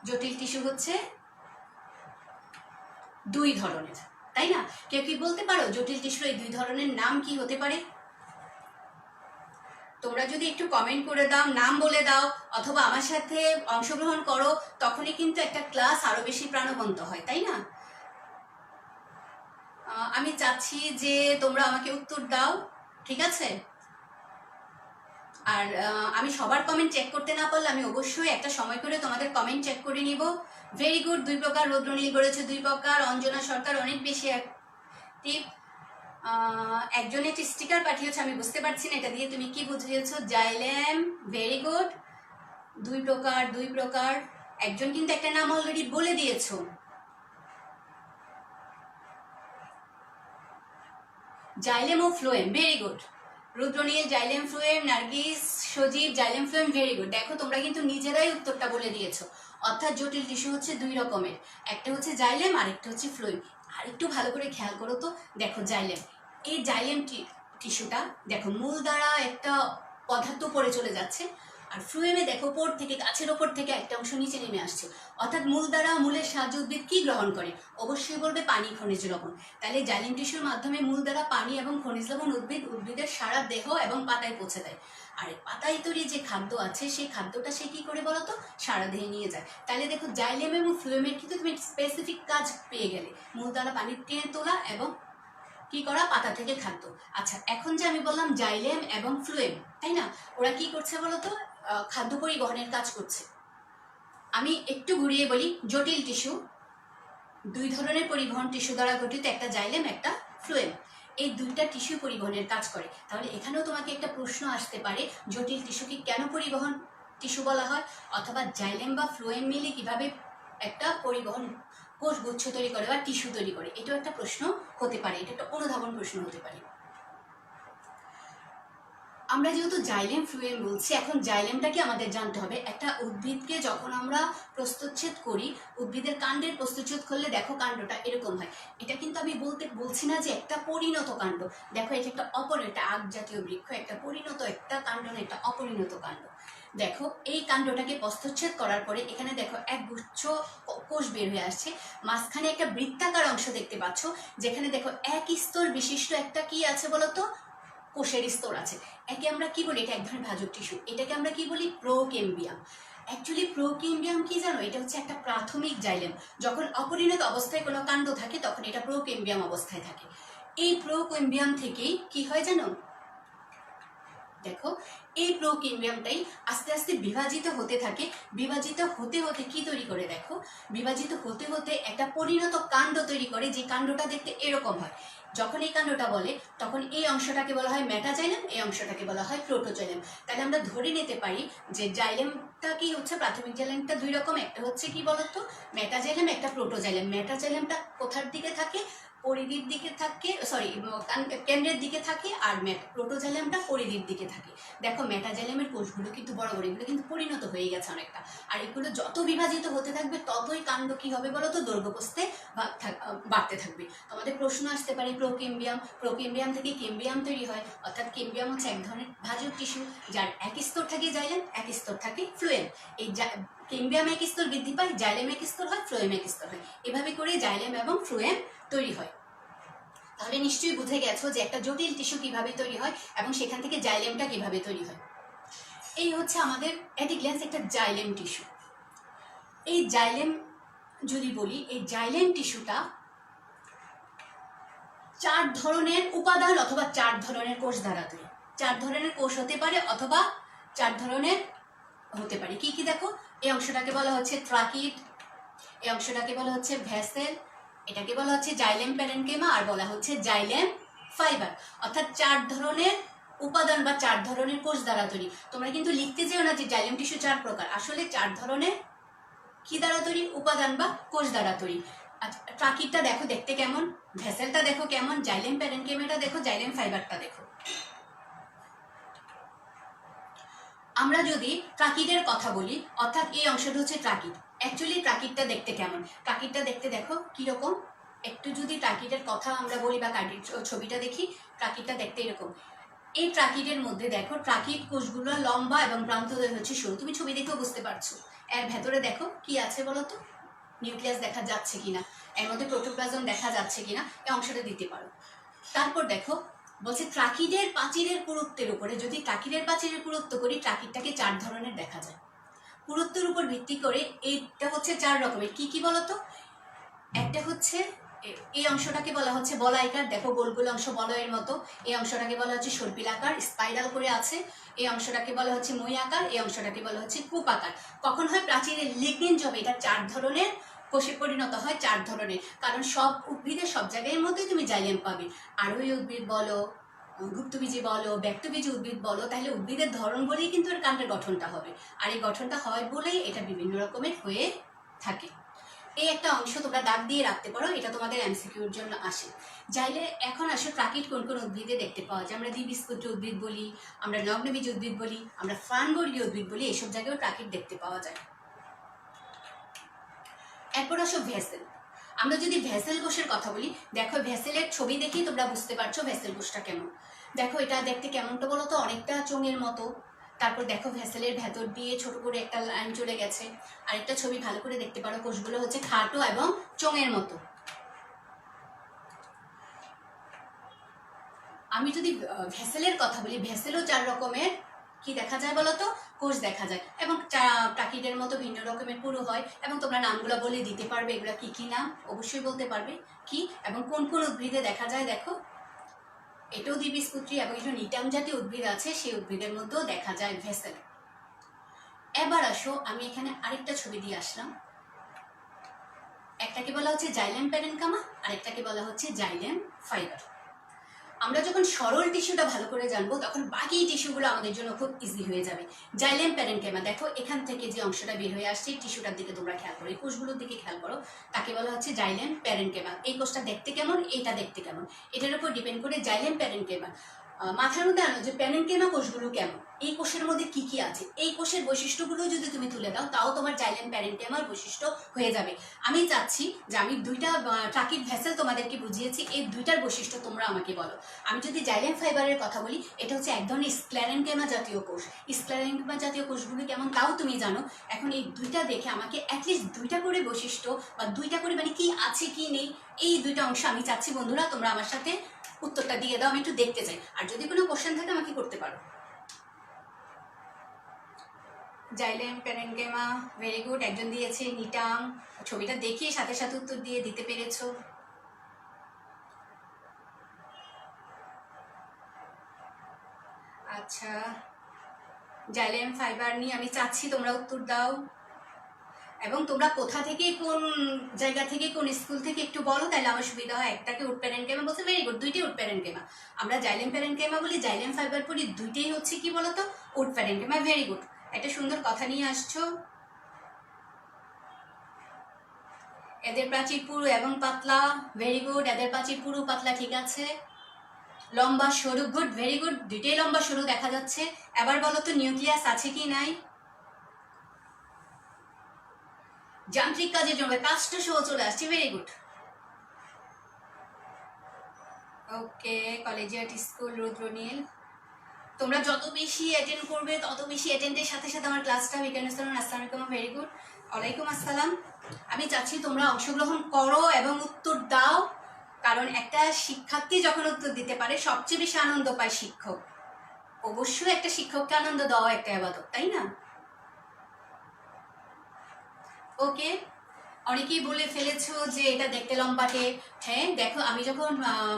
জটিল টিস্যু হচ্ছে দুই ধরনের, তাই না? কেউ কি বলতে পারো জটিল টিস্যুর এই দুই ধরনের নাম কি হতে পারে? তোমরা যদি একটু কমেন্ট করে দাও, নাম বলে দাও, অথবা আমার সাথে অংশগ্রহণ করো, তখনই কিন্তু একটা ক্লাস আরো বেশি প্রাণবন্ত হয়, তাই না? আমি চাচ্ছি যে তোমরা আমাকে উত্তর দাও, ঠিক আছে? আর আমি সবার কমেন্ট চেক করতে না পারলে আমি অবশ্যই একটা সময় করে তোমাদের কমেন্ট চেক করে নিব। Very good. দুই প্রকার, রৌদ্রনীল বলেছে দুই প্রকার। অঞ্জনা সরকার অনেক বেশি অ্যাক্টিভ। একজন একটি স্টিকার পাঠিয়েছে, আমি বুঝতে পারছি না এটা দিয়ে তুমি কি বুঝিয়েছো। Xylem, very good. দুই প্রকার, দুই প্রকার। একজন কিন্তু একটা নাম অলরেডি বলে দিয়েছো। জাইলেম ও phloem, very good. Rudranil, xylem phloem, Nargis, Sajib, xylem phloem, very good. দেখো তোমরা কিন্তু নিজেরাই উত্তরটা বলে দিয়েছো। অর্থাৎ জটিল টিস্যু হচ্ছে দুই রকমের, একটা হচ্ছে জাইলেম আর একটা হচ্ছে ফ্লোয়েম। আর একটু ভালো করে খেয়াল করো তো, দেখো জাইলেম, এই জাইলেম টিস্যুটা দেখো মূল দ্বারা একটা পদার্থ পরে চলে যাচ্ছে, আর ফ্লুয়েমে দেখো উপর থেকে গাছের ওপর থেকে একটা অংশ নিচে নেমে আসছে, অর্থাৎ মূল দ্বারা মূলের সাহায্যে উদ্ভিদ কি গ্রহণ করে? অবশ্যই বলবে পানি, খনিজ লবণ। তাহলে জাইলেম টিস্যুর মাধ্যমে মূল দ্বারা পানি এবং খনিজ লবণ উদ্ভিদের সারা দেহ এবং পাতায় পৌঁছে দেয়। আর পাতায় তৈরি যে খাদ্য আছে সেই খাদ্যটা সে কি করে বলতো? সারা দেহে নিয়ে যায়। তাহলে দেখো জাইলেম এবং ফ্লুয়েমের কিন্তু তুমি স্পেসিফিক কাজ পেয়ে গেলে, মূল দ্বারা পানি টেনে তোলা এবং কি করা? পাতা থেকে খাদ্য। আচ্ছা, এখন যে আমি বললাম জাইলেম এবং ফ্লুয়েম, তাই না, ওরা কি করছে বলতো? খাদ্য পরিবহনের কাজ করছে। আমি একটু ঘুরিয়ে বলি, জটিল টিস্যু, দুই ধরনের পরিবহন টিস্যু দ্বারা গঠিত, একটা জাইলেম একটা ফ্লুয়েম। এই দুইটা টিস্যু পরিবহনের কাজ করে। তাহলে এখানেও তোমাকে একটা প্রশ্ন আসতে পারে, জটিল টিস্যুকে কেন পরিবহন টিস্যু বলা হয়, অথবা জাইলেম বা ফ্লুয়েম মিলে কিভাবে একটা পরিবহন কোষগুচ্ছ তৈরি করে বা টিস্যু তৈরি করে? এটাও একটা প্রশ্ন হতে পারে, এটা একটা অনুধাবন প্রশ্ন হতে পারে। আমরা যেহেতু জাইলেম ফ্লুয়েম বলছি, এখন জাইলেমটাকে আমাদের জানতে হবে। একটা উদ্ভিদকে যখন আমরা প্রস্তুচ্ছেদ করি, উদ্ভিদের কাণ্ডের প্রস্তুচ্ছেদ করলে দেখো কাণ্ডটা এরকম হয়। এটা কিন্তু আমি বলছি না যে একটা পরিণত কাণ্ড। দেখো এটা একটা একটা আগ জাতীয় বৃক্ষ, একটা পরিণত একটা কাণ্ড না, একটা অপরিণত কাণ্ড। দেখো এই কাণ্ডটাকে প্রস্তুচ্ছেদ করার পরে এখানে দেখো এক গুচ্ছ কোষ বের হয়ে আসছে, মাঝখানে একটা বৃত্তাকার অংশ দেখতে পাচ্ছ, যেখানে দেখো এক স্তর বিশিষ্ট একটা কি আছে বলতো? কোষের স্তর আছে। একে আমরা কি বলি? এটা এক ধরনের ভাজক টিস্যু। এটাকে আমরা কি বলি? প্রোকেম্বিয়াম। অ্যাকচুয়ালি প্রোকেম্বিয়াম কি জানো? এটা হচ্ছে একটা প্রাথমিক জাইলেম। যখন অপরিণত অবস্থায় কোনো কাণ্ড থাকে তখন এটা প্রোকেম্বিয়াম অবস্থায় থাকে। এই প্রোকেম্বিয়াম থেকেই কি হয় জানো? দেখো এই প্রোকেম্বিয়ামটাই আস্তে আস্তে বিভাজিত হতে থাকে। বিভাজিত হতে হতে কি তৈরি করে? দেখো বিভাজিত হতে হতে একটা পরিণত কাণ্ড তৈরি করে, যে কাণ্ডটা দেখতে এরকম হয়। যখন এই কাণ্ডটা বলে তখন এই অংশটাকে বলা হয় মেটাজাইলেম, এই অংশটাকে বলা হয় প্রোটোজাইলেম। তাহলে আমরা ধরে নিতে পারি যে জাইলেমটা কি হচ্ছে? প্রাথমিক জাইলেমটা দুই রকম, একটা হচ্ছে কি বলতো? মেটাজাইলেম, একটা প্রোটোজাইলেম। মেটাজাইলেমটা কোথার দিকে থাকে? পরিধির দিকে থাকে, সরি কেন্দ্রের দিকে থাকে, আর প্রোটোজাইলেমটা পরিধির দিকে থাকে। দেখো মেটাজাইলেমের কোষগুলো কিন্তু বড় বড়, এগুলো কিন্তু পরিণত হয়ে গেছে অনেকটা। আর এগুলো যত বিভাজিত হতে থাকবে ততই কাণ্ড কি হবে বলতো? দৈর্ঘ্যপ্রস্থে বাড়তে থাকবে। আমাদের প্রশ্ন আসতে পারে প্রোকেম্বিয়াম থেকে কেম্বিয়াম তৈরি হয়, অর্থাৎ কেম্বিয়াম হচ্ছে এক ধরনের ভাজক টিস্যু যার এক স্তর থাকে জাইলেম, এক স্তর থাকে ফ্লুয়েম। এই কেম্বিয়াম এক স্তর বৃদ্ধি পায়, জাইলেম এক স্তর হয়, ফ্লুয়েম এক স্তর হয়। এভাবে করে জাইলেম এবং ফ্লুয়েম তৈরি হয়। তাহলে নিশ্চয়ই বুঝে গেছো যে একটা জটিল টিস্যু কিভাবে তৈরি হয় এবং সেখান থেকে জাইলেমটা কিভাবে তৈরি হয়। এই হচ্ছে আমাদের এট এ গ্ল্যান্স একটা জাইলেম টিস্যু। এই জাইলেম যদি বলি, এই জাইলেম টিস্যুটা 4 ধরনের উপাদান অথবা 4 ধরনের কোষ দ্বারা তৈরি। 4 ধরনের কোষ হতে পারে অথবা 4 ধরনের হতে পারে। কি কি দেখো? এই অংশটাকে বলা হচ্ছে ট্রাকিড, এই অংশটাকে বলা হচ্ছে ভেসেল, এটাকে বলা হচ্ছে জাইলেম প্যারেনকেমা, আর বলা হচ্ছে জাইলেম ফাইবার। অর্থাৎ 4 ধরনের উপাদান বা 4 ধরনের কোষ দ্বারা তৈরি। তোমরা কিন্তু লিখতে যেও না যে জাইলেম টিস্যু 4 প্রকার, আসলে 4 ধরনের কি দ্বারা তৈরি? উপাদান বা কোষ দ্বারা তৈরি। ট্রাকিডটা দেখো দেখতে কেমন, ভেসেলটা দেখো কেমন, জাইলেম প্যারেনকেমাটা দেখো, জাইলেম ফাইবারটা দেখো। আমরা যদি ট্রাকিডের কথা বলি, অর্থাৎ এই অংশটা হচ্ছে ট্রাকিড। অ্যাকচুয়ালি ট্রাকিডটা দেখতে কেমন? ট্রাকিডটা দেখতে দেখো কিরকম, একটু যদি ট্রাকিডের কথা আমরা বলি বা ছবিটা দেখি, ট্রাকিডটা দেখতে এরকম। এই ট্রাকিডের মধ্যে দেখো ট্রাকিড কোষগুলো লম্বা এবং প্রান্তদ্বয় হচ্ছে সরু। তুমি ছবি দেখেও বুঝতে পারছো। এর ভেতরে দেখো কি আছে বলতো? নিউক্লিয়াস দেখা যাচ্ছে কিনা, এর মধ্যে প্রোটোপ্লাজম দেখা যাচ্ছে কিনা, এই অংশটা দিতে পারো। তারপর দেখো বলছে ট্রাকিডের প্রাচীরের পুরুত্বের উপরে, যদি ট্রাকিডের প্রাচীরের পুরুত্ব করি, ট্রাকিডটাকে 4 ধরনের দেখা যায়। পুরুত্বের উপর ভিত্তি করে এইটা হচ্ছে 4 রকমের। কি কি বলতো? একটা হচ্ছে এই অংশটাকে বলা হচ্ছে বলাইকার, দেখো গোল গোল অংশ বলয়ের মতো। এই অংশটাকে বলা হচ্ছে সর্পিলাকার, স্পাইরাল করে আছে। এই অংশটাকে বলা হচ্ছে মই আকার, এই অংশটাকে বলা হচ্ছে কূপ আকার। কখন হয়? প্রাচীরের লিগনিন জমে। এটা 4 ধরনের কোষে পরিণত হয়, 4 ধরনের। কারণ সব উদ্ভিদের সব জায়গায় মধ্যেই তুমি জাইলেম পাবে। আরোহী উদ্ভিদ বলো, গুপ্তবীজী বলো, ব্যক্তবীজী উদ্ভিদ বলো, তাহলে উদ্ভিদের ধরন বলেই কিন্তু এর কাণ্ডের গঠনটা হবে। আর এই গঠনটা হয় বলেই এটা বিভিন্ন রকমের হয়ে থাকে। এই একটা অংশ তোমরা দাগ দিয়ে রাখতে পারো, এটা তোমাদের এমসিকিউর জন্য আসে। যাইলে এখন আসো ট্রাকিড কোন কোন উদ্ভিদে দেখতে পাওয়া যায়। আমরা দ্বিবীজপত্রী উদ্ভিদ বলি, আমরা নগ্নবীজ উদ্ভিদ বলি, আমরা ফার্নবর্গীয় উদ্ভিদ বলি, এইসব জায়গায়ও ট্রাকিড দেখতে পাওয়া যায়। এরপর আসো ভেসেল। আমরা যদি ভেসেল কোষের কথা বলি, দেখো ভেসেলের ছবি দেখেই তোমরা বুঝতে পারছো ভেসেল কোষটা কেমন। দেখো এটা দেখতে কেমনটা বলো তো? অনেকটা চোঙের মতো। তারপর দেখো ভেসেলের ভেতর দিয়ে ছোট করে একটা লাইন চলে গেছে। আরেকটা ছবি ভালো করে দেখতে পারো, কোষগুলো হচ্ছে খাটো এবং চোঙের মতো। আমি যদি ভেসেলের কথা বলি, ভেসেলও 4 রকমের কি দেখা যায় বলতো, কোষ দেখা যায়, এবং টাকিদের মতো ভিন্ন রকমের পুরো হয়। এবং তোমরা নামগুলো বলে দিতে পারবে, এগুলো কি কি নাম অবশ্যই বলতে পারবে কি, এবং কোন কোন উদ্ভিদে দেখা যায়। দেখো এটাও দ্বিবীজপত্রী, এবং এটা নিটাম জাতীয় উদ্ভিদ আছে, সেই উদ্ভিদের মধ্যেও দেখা যায় ভেসেল। এবার আসো, আমি এখানে আরেকটা ছবি দিয়ে আসলাম। একটাকে বলা হচ্ছে জাইলেম প্যারেনকামা, আরেকটাকে বলা হচ্ছে জাইলেম ফাইবার। আমরা যখন সরল টিস্যুটা ভালো করে জানবো, তখন বাকি টিস্যুগুলো আমাদের জন্য খুব ইজি হয়ে যাবে। জাইলেম প্যারেনকামা, দেখো এখান থেকে যে অংশটা বের হয়ে আসছে, টিস্যুটার দিকে তোমরা খেয়াল করো, এই কোষগুলোর দিকে খেয়াল করো, তাকে বলা হচ্ছে জাইলেম প্যারেনকামা। এই কোষটা দেখতে কেমন, এইটা দেখতে কেমন, এটার উপর ডিপেন্ড করে জাইলেম প্যারেনকামা। মাথার মধ্যে আনো যে প্যারেনকামা কোষগুলো কেমন, এই কোষের মধ্যে কি কি আছে, এই কোষের বৈশিষ্ট্যগুলো যদি তুমি তুলে দাও, তাও তোমার জাইলেম প্যারেনকামার বৈশিষ্ট্য হয়ে যাবে। আমি চাচ্ছি যে আমি 2টা ট্রাকিড ভেসেল তোমাদেরকে বুঝিয়েছি, এই 2টার বৈশিষ্ট্য তোমরা আমাকে বলো। আমি যদি জাইলেম ফাইবারের কথা বলি, এটা হচ্ছে এক ধরনের স্ক্লেরেনকেমা জাতীয় কোষ। স্ক্লেরেনকেমা জাতীয় কোষগুলো কেমন তাও তুমি জানো। এখন এই 2টা দেখে আমাকে অ্যাটলিস্ট 2টা করে বৈশিষ্ট্য বা 2টা করে মানে কি আছে কি নেই, এই 2টা অংশ আমি চাচ্ছি বন্ধুরা তোমরা আমার সাথে উত্তরটা দিয়ে দাও, আমি একটু দেখতে চাই। আর যদি কোনো কোশ্চেন থাকে আমাকে করতে পারো। জাইলেম প্যারেনকেমা, ভেরি গুড, একজন দিয়েছে। নিটাম, ছবিটা দেখিয়ে সাথে সাথে উত্তর দিয়ে দিতে পেরেছো। আচ্ছা, জাইলেম ফাইবার নিয়ে আমি চাচ্ছি তোমরা উত্তর দাও, এবং তোমরা কোথা থেকে, কোন জায়গা থেকে, কোন স্কুল থেকে একটু বলো, তাহলে আমার সুবিধা হয়। একটাকে উড প্যারেনকেমা বলছে, ভেরি গুড, 2টি উড প্যারেনকেমা। আমরা জাইলেম প্যারেনকেমা বলি, জাইলেম ফাইবার পড়ি, 2টেই হচ্ছে কি বলতো, উড প্যারেনকেমা। ভেরি গুড, একটা সুন্দর কথা নিয়ে আসছো। এদের প্রাচীর পুরু এবং পাতলা, ভেরি গুড, এদের প্রাচীর পুরু পাতলা, ঠিক আছে। লম্বা সরু, গুড, ভেরি গুড, 2টেই লম্বা সরু দেখা যাচ্ছে। এবার বলো তো নিউক্লিয়াস আছে কি নাই। যান্ত্রিক কাজের জন্য কাজটা সহ চলে আসছে, ভেরি গুড। ওকে, কলেজিয়েট স্কুল রুদ্রনীল। তোমরা যত বেশি অ্যাটেন্ড করবে, তত বেশি অ্যাটেন্ডের সাথে সাথে আমার ক্লাসটা বিজ্ঞান আসসালামাইকুম, ভেরি গুড, ওয়ালাইকুম আসসালাম। আমি চাচ্ছি তোমরা অংশগ্রহণ করো এবং উত্তর দাও, কারণ একটা শিক্ষার্থী যখন উত্তর দিতে পারে, সবচেয়ে বেশি আনন্দ পায় শিক্ষক। অবশ্যই একটা শিক্ষককে আনন্দ দেওয়া একটা ইবাদত, তাই না? ওকে, অনেকেই বলে ফেলেছো যে এটা দেখতে লম্বাটে। হ্যাঁ দেখো, আমি যখন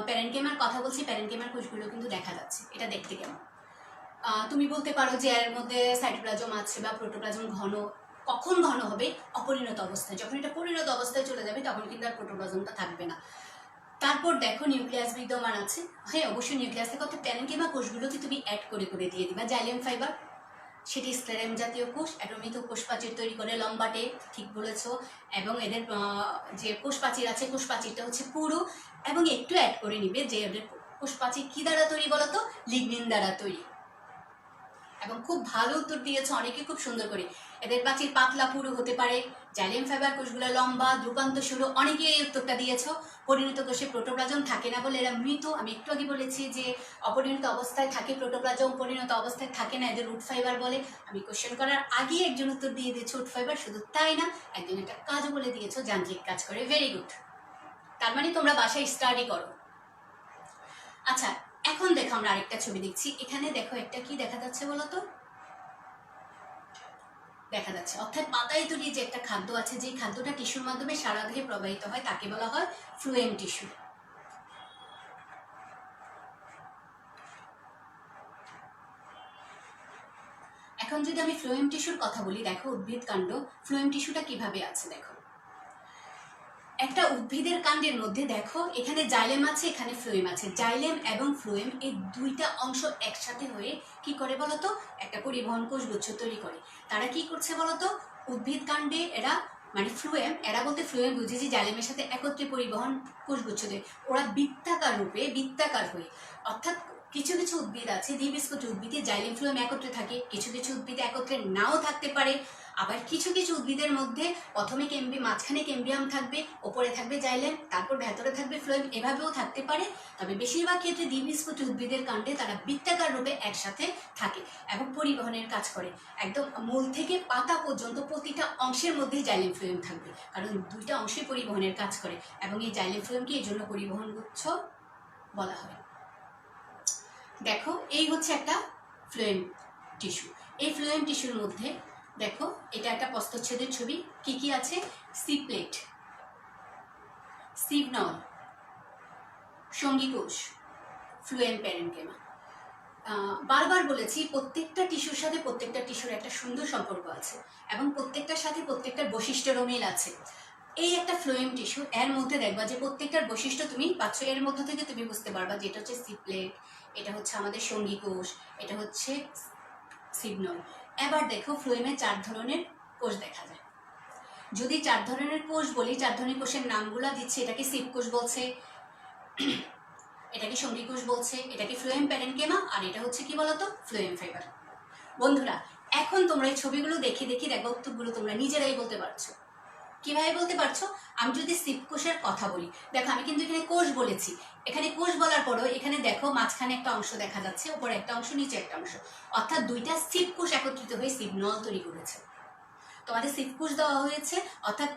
প্যারেনকেমার কথা বলছি, প্যারেনকেমার কোষগুলো কিন্তু দেখা যাচ্ছে, এটা দেখতে কেমন। তুমি বলতে পারো যে এর মধ্যে সাইটোপ্লাজম আছে বা প্রোটোপ্লাজম ঘন। কখন ঘন হবে? অপরিণত অবস্থায়। যখন এটা পরিণত অবস্থায় চলে যাবে, তখন কিন্তু আর প্রোটোপ্লাজমটা থাকবে না। তারপর দেখো নিউক্লিয়াস বিদ্যমান আছে। হ্যাঁ অবশ্যই নিউক্লিয়াস থেকে অর্থাৎ প্যারেনকেমা কোষগুলোকে তুমি অ্যাড করে করে দিয়ে দিবা। জাইলেম ফাইবার, সেটি স্ক্লেরেম জাতীয় কোষ, অ্যাটোমিত কোষ প্রাচীর তৈরি করে লম্বাটে, ঠিক বলেছো। এবং এদের যে কোষ প্রাচীর আছে, কোষ প্রাচীরটা হচ্ছে পুরু, এবং একটু অ্যাড করে নিবে যে এদের কোষ প্রাচীর কি দ্বারা তৈরি বলতো, লিগনিন দ্বারা তৈরি। এবং খুব ভালো উত্তর দিয়েছে অনেকে, খুব সুন্দর করে। এদের প্রাচীর পাতলা পুরু হতে পারে, জাইলেম ফাইবার কোষগুলো লম্বা, দ্রুপান্ত সরু, অনেকে এই উত্তরটা দিয়েছো। পরিণত কোষে প্রোটোপ্লাজম থাকে না বলে এরা মৃত। আমি একটু আগে বলেছি যে অপরিণত অবস্থায় থাকে প্রোটোপ্লাজম, পরিণত অবস্থায় থাকে না, এদের উড ফাইবার বলে। আমি কোশ্চেন করার আগেই একজন উত্তর দিয়ে দিয়েছো উড ফাইবার, শুধু তাই না, একজন একটা কাজও বলে দিয়েছো, যান্ত্রিক কাজ করে। ভেরি গুড, তার মানে তোমরা বাসায় স্টাডি করো। আচ্ছা, এখন দেখো আমরা আরেকটা ছবি দেখছি। এখানে দেখো একটা কি দেখা যাচ্ছে বলো তো, দেখা যাচ্ছে অর্থাৎ পাতায় তৈরি যে একটা খাদ্য আছে, যে খাদ্যটা টিস্যুর মাধ্যমে সারা দেহে প্রবাহিত হয়, তাকে বলা হয় ফ্লুয়েম টিস্যু। এখন যদি আমি ফ্লুয়েম টিস্যুর কথা বলি, দেখো উদ্ভিদ কাণ্ড, ফ্লুয়েম টিস্যুটা কিভাবে আছে দেখো। একটা উদ্ভিদের কাণ্ডের মধ্যে দেখো, এখানে জাইলেম আছে, এখানে ফ্লুয়েম আছে। জাইলেম এবং ফ্লুয়েম এই 2টা অংশ একসাথে হয়ে কি করে বলতো, একটা পরিবহন কোষগুচ্ছ তৈরি করে। তারা কি করছে বলতো, উদ্ভিদ কাণ্ডে এরা মানে ফ্লুয়েম, এরা বলতে ফ্লুয়েম বুঝেছি জাইলেমের সাথে একত্রে পরিবহন কোষগুচ্ছ তৈরি, ওরা বৃত্তাকার রূপে, বৃত্তাকার হয়ে। অর্থাৎ কিছু কিছু উদ্ভিদ আছে, দ্বিবীজপত্রী উদ্ভিদে জাইলেম ফ্লুয়েম একত্রে থাকে, কিছু কিছু উদ্ভিদে একত্রে নাও থাকতে পারে। আবার কিছু কিছু উদ্ভিদের মধ্যে প্রথমে মাঝখানে ক্যাম্বিয়াম থাকবে, ওপরে থাকবে জাইলেম, তারপর ভেতরে থাকবে ফ্লোয়েম, এভাবেও থাকতে পারে। তবে বেশিরভাগ ক্ষেত্রে দ্বিবীজপত্রী উদ্ভিদের কাণ্ডে তারা বৃত্তাকার রূপে একসাথে থাকে এবং পরিবহনের কাজ করে। একদম মূল থেকে পাতা পর্যন্ত প্রতিটা অংশের মধ্যেই জাইলেম ফ্লোয়েম থাকবে, কারণ দুইটা অংশে পরিবহনের কাজ করে এবং এই জাইলেম ফ্লোয়েমকে এই জন্য পরিবহন গুচ্ছ বলা হয়। দেখো এই হচ্ছে একটা ফ্লোয়েম টিস্যু। এই ফ্লোয়েম টিস্যুর মধ্যে দেখো এটা একটা প্রস্থচ্ছেদের ছবি। কি কি আছে? সিপ্লেট, সিবনল, সঙ্গীকোষ, ফ্লোয়েম প্যারেনকেমা। বারবার বলেছি প্রত্যেকটা টিস্যুর সাথে প্রত্যেকটা টিস্যুর একটা সুন্দর সম্পর্ক আছে এবং প্রত্যেকটার সাথে প্রত্যেকটার বৈশিষ্ট্যেরও মিল আছে। এই একটা ফ্লোয়েম টিস্যু, এর মধ্যে দেখবা যে প্রত্যেকটার বৈশিষ্ট্য তুমি পাচ্ছ, এর মধ্যে থেকে তুমি বুঝতে পারবা যে এটা হচ্ছে সিপ্লেট, এটা হচ্ছে আমাদের সঙ্গীকোষ, এটা হচ্ছে সিবনল। এবার দেখো ফ্লোয়েমে 4 ধরনের কোষ দেখা যায়। যদি 4 ধরনের কোষ বলি, 4 ধরনের কোষের নামগুলো দিচ্ছে, এটাকে সিবকোষ বলছে, এটাকে সঙ্গীকোষ বলছে, এটাকে ফ্লোয়েম প্যারেনকেমা, আর এটা হচ্ছে কি বলতো ফ্লোয়েম ফাইবার। বন্ধুরা এখন তোমরা এই ছবিগুলো দেখে দেখে দেখো উত্তরগুলো তোমরা নিজেরাই বলতে পারছো। কিভাবে বলতে পারছো? আমি যদি সিবকোষের কথা বলি, দেখো আমি কিন্তু এখানে কোষ বলেছি, এখানে কোষ বলার পরও এখানে দেখো মাঝখানে একটা অংশ দেখা যাচ্ছে, উপরে একটা অংশ, নিচে একটা অংশ, অর্থাৎ দুইটা সিবকোষ একত্রিত হয়ে সিবনল তৈরি করেছে। তোমাদের সিবকোষ দেওয়া হয়েছে, অর্থাৎ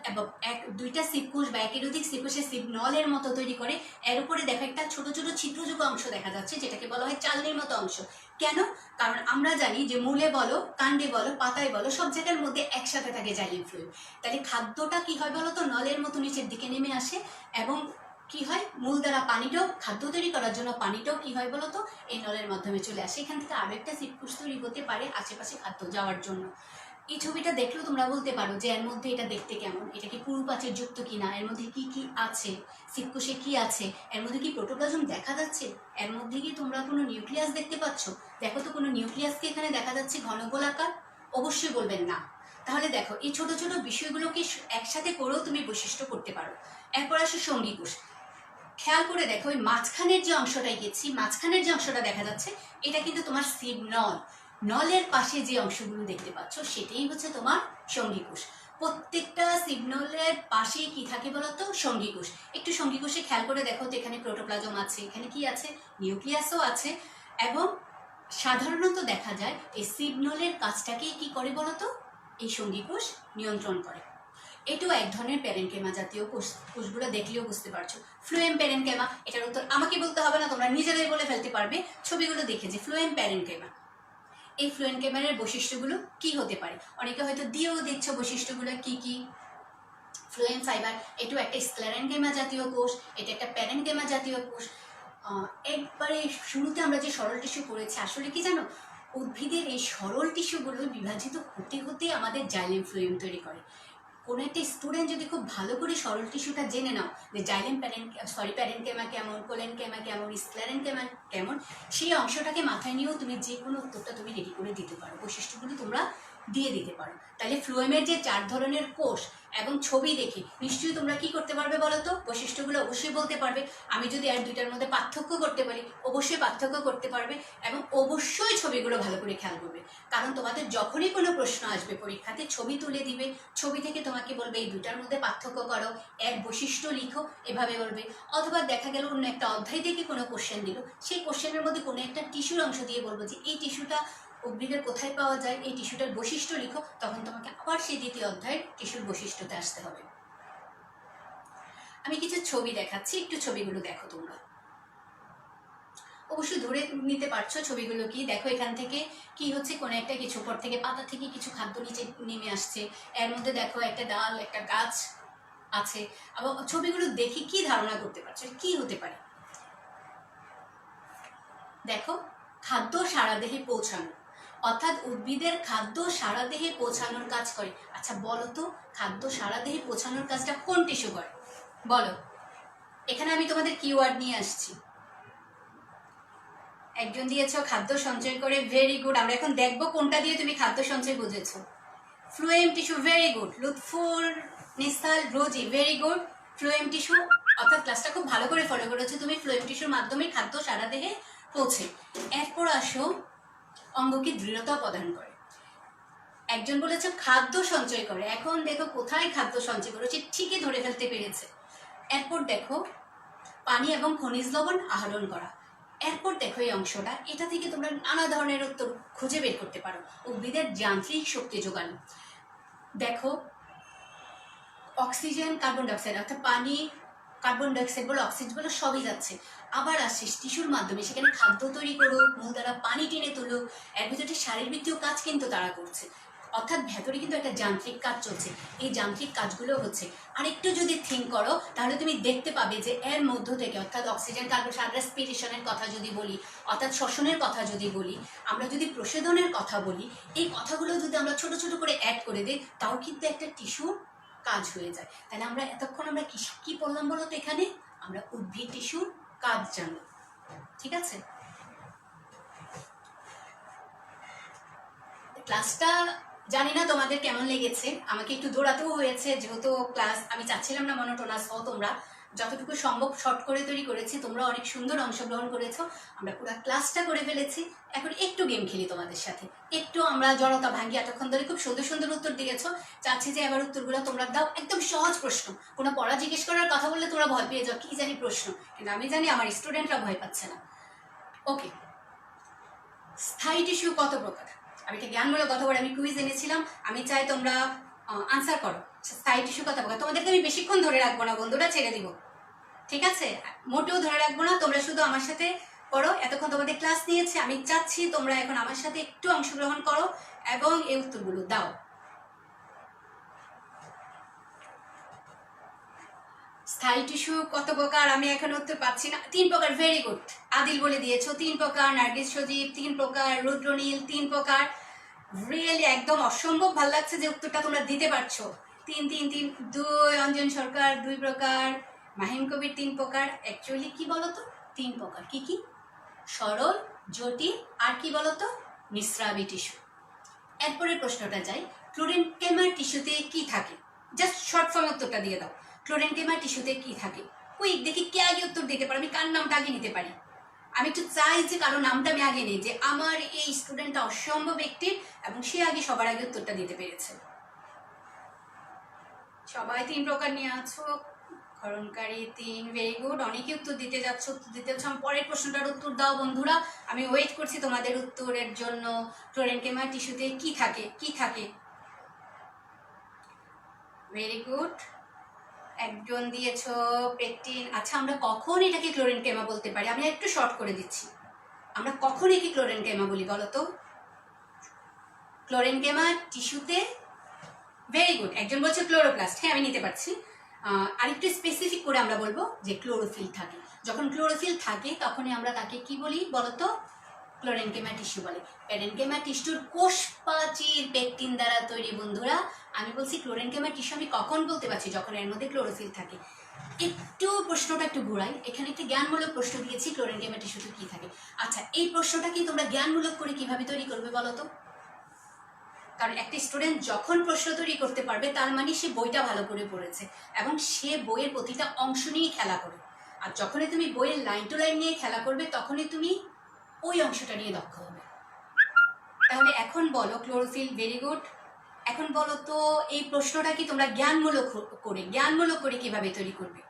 দুইটা সিবকোষ বা একের অধিক সিবকোষের সিবনলের মতো তৈরি করে। এর উপরে দেখো একটা ছোট ছোট ছিদ্রযুক্ত অংশ দেখা যাচ্ছে, যেটাকে বলা হয় চালনির মতো অংশ। কেন? কারণ আমরা জানি যে মূলে বলো, কাণ্ডে বলো, পাতায় বলো, সব জায়গার মধ্যে একসাথে থাকে জাইলেম ফ্লুইড। তাহলে খাদ্যটা কি হয় বলো তো, নলের মতো নিচের দিকে নেমে আসে এবং কি হয়, মূল দ্বারা পানিটাও, খাদ্য তৈরি করার জন্য পানিটাও কি হয় বলো তো, এই নলের মাধ্যমে চলে আসে। এখান থেকে আরো একটা সিবকোষ তৈরি হতে পারে আশেপাশে খাদ্য যাওয়ার জন্য। এই ছবিটা দেখলেও তোমরা বলতে পারো যে এর মধ্যে এটা দেখতে কেমন, এটা কি পুরু প্রাচীর যুক্ত কিনা, এর মধ্যে কি কি আছে, সিবকোষে কি আছে, এর মধ্যে কি প্রোটোপ্লাজম দেখা যাচ্ছে, এর মধ্যে কি তোমরা কোনো নিউক্লিয়াস দেখতে পাচ্ছ? দেখো তো কোনো নিউক্লিয়াস কি এখানে দেখা যাচ্ছে ঘন গোলাকার? অবশ্যই বলবেন না। তাহলে দেখো এই ছোট ছোট বিষয়গুলোকে একসাথে করেও তুমি বৈশিষ্ট্য করতে পারো। এরপর আসে সঙ্গীকোষ। খেয়াল করে দেখো ওই মাঝখানের যে অংশটাই গেছি, মাঝখানের যে অংশটা দেখা যাচ্ছে, এটা কিন্তু তোমার সিবনল, নলের পাশে যে অংশগুলো দেখতে পাচ্ছ সেটাই হচ্ছে তোমার সঙ্গীকোষ। প্রত্যেকটা সিগন্যালের পাশে কি থাকে বলতো, সঙ্গীকোষ। একটু সঙ্গীকোষে খেয়াল করে দেখো তো, এখানে প্রোটোপ্লাজম আছে, এখানে কি আছে, নিউক্লিয়াসও আছে। এবং সাধারণত দেখা যায় এই সিগন্যালের কাজটাকেই কি করে বলতো, এই সঙ্গীকোষ নিয়ন্ত্রণ করে। এটাও এক ধরনের প্যারেনকেমা জাতীয় কোষ, কোষগুলো দেখলেও বুঝতে পারছো। ফ্লোয়েম প্যারেনকেমা, এটার উত্তর আমাকে বলতে হবে না, তোমরা নিজেরাই বলে ফেলতে পারবে ছবিগুলো দেখে যে ফ্লোয়েম প্যারেনকেমা। এই ফ্লোয়েনকেমারের বৈশিষ্ট্যগুলো কি হতে পারে? অনেকে হয়তো দিয়েও দিচ্ছ বৈশিষ্ট্যগুলো কি কি। ফ্লোয়েম ফাইবার, এটাও একটা স্ক্লেরেনকেমা জাতীয় কোষ, এটা একটা প্যারেনকেমা জাতীয় কোষ। একবারে শুরুতে আমরা যে সরল টিস্যু পড়েছি, আসলে কি জানো, উদ্ভিদের এই সরল টিস্যুগুলো বিভাজিত হতে হতে আমাদের জাইলেম ফ্লোয়েম তৈরি করে। কোনো একটা স্টুডেন্ট যদি খুব ভালো করে সরল টিস্যুটা জেনে নাও যে জাইলেম প্যারেনকেমা কেমন, কোলেনকেমা কেমন, স্ক্লেরেনকেমা কেমন, সেই অংশটাকে মাথায় নিয়েও তুমি যে কোনো উত্তরটা তুমি রেডি করে দিতে পারো, বৈশিষ্ট্যগুলো তোমরা দিয়ে দিতে পারো। তাহলে ফ্লোয়েমের যে 4 ধরনের কোষ এবং ছবি দেখে নিশ্চয়ই তোমরা কি করতে পারবে বলো তো, বৈশিষ্ট্যগুলো অবশ্যই বলতে পারবে। আমি যদি আর দুইটার মধ্যে পার্থক্য করতে পারি, অবশ্যই পার্থক্য করতে পারবে এবং অবশ্যই ছবিগুলো ভালো করে খেয়াল করবে। কারণ তোমাদের যখনই কোনো প্রশ্ন আসবে পরীক্ষাতে, ছবি তুলে দিবে, ছবি থেকে তোমাকে বলবে এই দুইটার মধ্যে পার্থক্য করো, এর বৈশিষ্ট্য লিখো, এভাবে বলবে। অথবা দেখা গেল অন্য একটা অধ্যায় থেকে কোনো কোশ্চেন দিল, সেই কোশ্চেনের মধ্যে কোনো একটা টিস্যুর অংশ দিয়ে বলবো যে এই টিস্যুটা উদ্ভিদের কোথায় পাওয়া যায়, এই টিস্যুটার বৈশিষ্ট্য লিখো, তখন তোমাকে আবার সেই দ্বিতীয় অধ্যায়ের টিস্যুর বৈশিষ্ট্যতে আসতে হবে। আমি কিছু ছবি দেখাচ্ছি, একটু ছবিগুলো দেখো তোমরা। অবশ্যই ধরে নিতে পারছো ছবিগুলো কি। দেখো এখান থেকে কি হচ্ছে, কোনো একটা কিছু পর থেকে পাতা থেকে কিছু খাদ্য নিচে নেমে আসছে, এর মধ্যে দেখো একটা ডাল, একটা গাছ আছে। আবার ছবিগুলো দেখে কি ধারণা করতে পারছো কি হতে পারে? দেখো খাদ্য সারা দেহে পৌঁছানো, অর্থাৎ উদ্ভিদের খাদ্য সারা দেহে পৌঁছানোর কাজ করে। আচ্ছা বলো তো, খাদ্য সারা দেহে পৌঁছানোর কাজটা কোন টিস্যু করে বলো? এখানে আমি তোমাদের কিওয়ার্ড নিয়ে আসছি। একজন দিয়েছ খাদ্য সঞ্চয় করে, ভেরি গুড। আমরা এখন দেখবো কোনটা দিয়ে তুমি খাদ্য সঞ্চয় বুঝেছো। Phloem tissue, very good. Lutfur, Nisal, Rosy, very good. Phloem tissue, অর্থাৎ ক্লাসটা খুব ভালো করে ফলো করেছো তুমি। ফ্লোয়েম টিস্যুর মাধ্যমে খাদ্য সারা দেহে পৌঁছে। এরপর আসো অঙ্গকে দৃঢ়তা প্রদান করে। একজন বলেছে খাদ্য সঞ্চয় করে, এখন দেখো কোথায় খাদ্য সঞ্চয় করেছে, ঠিকই ধরে ফেলতে পেরেছে। এরপর দেখো পানি এবং খনিজ লবণ আহরণ করা। এরপর দেখো এই অংশটা, এটা থেকে তোমরা নানা ধরনের উত্তর খুঁজে বের করতে পারো। উদ্ভিদের যান্ত্রিক শক্তি যোগান। দেখো অক্সিজেন, কার্বন ডাইঅক্সাইড, অর্থাৎ পানি, কার্বন ডাইঅক্সাইড বলো, অক্সিজেন বলো, সবই যাচ্ছে। আবার আসছিস টিস্যুর মাধ্যমে, সেখানে খাদ্য তৈরি করুক, মূল দ্বারা পানি টেনে তুলুক, এর ভিতরে শারীরবৃত্তীয় কাজ কিন্তু তারা করছে। অর্থাৎ ভেতরে কিন্তু একটা যান্ত্রিক কাজ চলছে। এই যান্ত্রিক কাজগুলো হচ্ছে, আরেকটু যদি থিঙ্ক করো তাহলে তুমি দেখতে পাবে যে এর মধ্য থেকে, অর্থাৎ অক্সিজেন, কার্বন, রেসপিরেশনের কথা যদি বলি, অর্থাৎ শ্বসনের কথা যদি বলি, আমরা যদি প্রশোধনের কথা বলি, এই কথাগুলো যদি আমরা ছোট ছোট করে অ্যাড করে দিই, তাও কিন্তু একটা টিস্যুর কাজ হয়ে যায়। তাহলে আমরা এতক্ষণ আমরা কি বললাম বলো তো? এখানে আমরা উদ্ভিদ টিস্যুর কাজ জানি। ঠিক আছে, ক্লাসটা জানি না তোমাদের কেমন লেগেছে। আমাকে একটু দৌড়াতেও হয়েছে, যেহেতু ক্লাস আমি চাচ্ছিলাম না মনোটোনাস হও। তোমরা যতটুকু সম্ভব শর্ট করে তৈরি করেছি, তোমরা অনেক সুন্দর অংশগ্রহণ করেছো। আমরা পুরো ক্লাসটা করে ফেলেছি, এখন একটু গেম খেলি তোমাদের সাথে, একটু আমরা জড়তা ভাঙি। এতক্ষণ ধরে খুব সুন্দর সুন্দর উত্তর দিয়েছো, চাচ্ছি যে এবার উত্তরগুলো তোমরা দাও। একদম সহজ প্রশ্ন, কোনো পড়া জিজ্ঞেস করার কথা বললে তোমরা ভয় পেয়ে যাও, কি জানি প্রশ্ন, কিন্তু আমি জানি আমার স্টুডেন্টরা ভয় পাচ্ছে না। ওকে, স্থায়ী টিস্যু কত প্রকার? আমি একটা জ্ঞানমূলক কথা বলে আমি কুইজ এনেছিলাম, আমি চাই তোমরা আনসার করো। স্থায়ী টিস্যু কত প্রকার? তোমাদেরকে আমি বেশিক্ষণ ধরে রাখবো না বন্ধুরা, ছেড়ে দিব। ঠিক আছে, মোটেও ধরে রাখবো না, তোমরা শুধু আমার সাথে করো। এতক্ষণ তোমাদের ক্লাস নিয়েছে, আমি চাচ্ছি তোমরা এখন আমার সাথে একটু অংশগ্রহণ করো এবং এই উত্তরগুলো দাও। স্থায়ী টিস্যু কত প্রকার? আমি এখন উত্তর পাচ্ছি না। 3 প্রকার। ভেরি গুড, আদিল বলে দিয়েছো 3 প্রকার। নার্গিস সজীব 3 প্রকার। রুদ্রনীল 3 প্রকার। রিয়েলি একদম অসম্ভব ভালো লাগছে যে উত্তরটা তোমরা দিতে পারছো। 3 3 3 2। অঞ্জন সরকার 2 প্রকার। মাহিম কবির 3 প্রকার। অ্যাকচুয়ালি কি বলতো? 3 প্রকার। কি কি? সরল, জটিল, আর কি বলতো? নিঃস্রাবী টিস্যু। এরপরের প্রশ্নটা যাই, ক্লোরেনকেমার টিস্যুতে কি থাকে? জাস্ট শর্ট ফর্ম উত্তরটা দিয়ে দাও। ক্লোরেনকেমার টিস্যুতে কি থাকে? কুইক, দেখি কে আগে উত্তর দিতে পারে, আমি কার নামটা আগে নিতে পারি। আমি একটু চাই যে কারো নামটা আমি আগে নিই, যে আমার এই স্টুডেন্টটা অসম্ভব একটিভ এবং সে আগে সবার আগে উত্তরটা দিতে পেরেছে। সবাই 3 প্রকার নিয়ে আছো। ক্ষরণকারী 3। ভেরি গুড, অনেকে উত্তর দিতে যাচ্ছ, উত্তর দিতে যাচ্ছ। পরের প্রশ্নটার উত্তর দাও বন্ধুরা, আমি ওয়েট করছি তোমাদের উত্তরের জন্য। ক্লোরেনকেমার টিস্যুতে কি থাকে? কি থাকে? ভেরি গুড, একজন দিয়েছো পেকটিন। আচ্ছা, আমরা কখন এটাকে ক্লোরেনকেমা বলতে পারি? আমি একটু শর্ট করে দিচ্ছি, আমরা কখন একে ক্লোরেনকেমা বলি বলো তো? ক্লোরেনকেমা টিস্যুতে, ভেরি গুড, একজন বলছে ক্লোরোপ্লাস্ট। হ্যাঁ, আমি নিতে পারছি। আরেকটু স্পেসিফিক করে আমরা বলবো যে ক্লোরোফিল থাকে। যখন ক্লোরোফিল থাকে তখনই আমরা তাকে কি বলি বলতো? ক্লোরেনকেমা টিস্যু বলে। প্যারেনকেমা টিস্যুর কোষ প্রাচীর পেকটিন দ্বারা তৈরি। বন্ধুরা আমি বলছি ক্লোরেনকেমা টিস্যু আমি কখন বলতে পারছি? যখন এর মধ্যে ক্লোরোফিল থাকে। একটু প্রশ্নটা একটু ঘোরাই, এখানে একটি জ্ঞানমূলক প্রশ্ন দিয়েছি, ক্লোরেনকেমা টিস্যুতে কি থাকে। আচ্ছা, এই প্রশ্নটা কি তোমরা জ্ঞানমূলক করে কিভাবে তৈরি করবে বলো তো? কারণ একটা স্টুডেন্ট যখন প্রশ্ন তৈরি করতে পারবে তার মানে সে বইটা ভালো করে পড়েছে এবং সে বইয়ের প্রতিটা অংশ নিয়ে খেলা করে। আর যখনই তুমি বইয়ের লাইন টু লাইন নিয়ে খেলা করবে তখনই তুমি ওই অংশটা নিয়ে দক্ষ হবে। তাহলে এখন বলো ক্লোরোফিল। ভেরি গুড, এখন বলো তো এই প্রশ্নটা কি তোমরা জ্ঞানমূলক করে কিভাবে তৈরি করবে?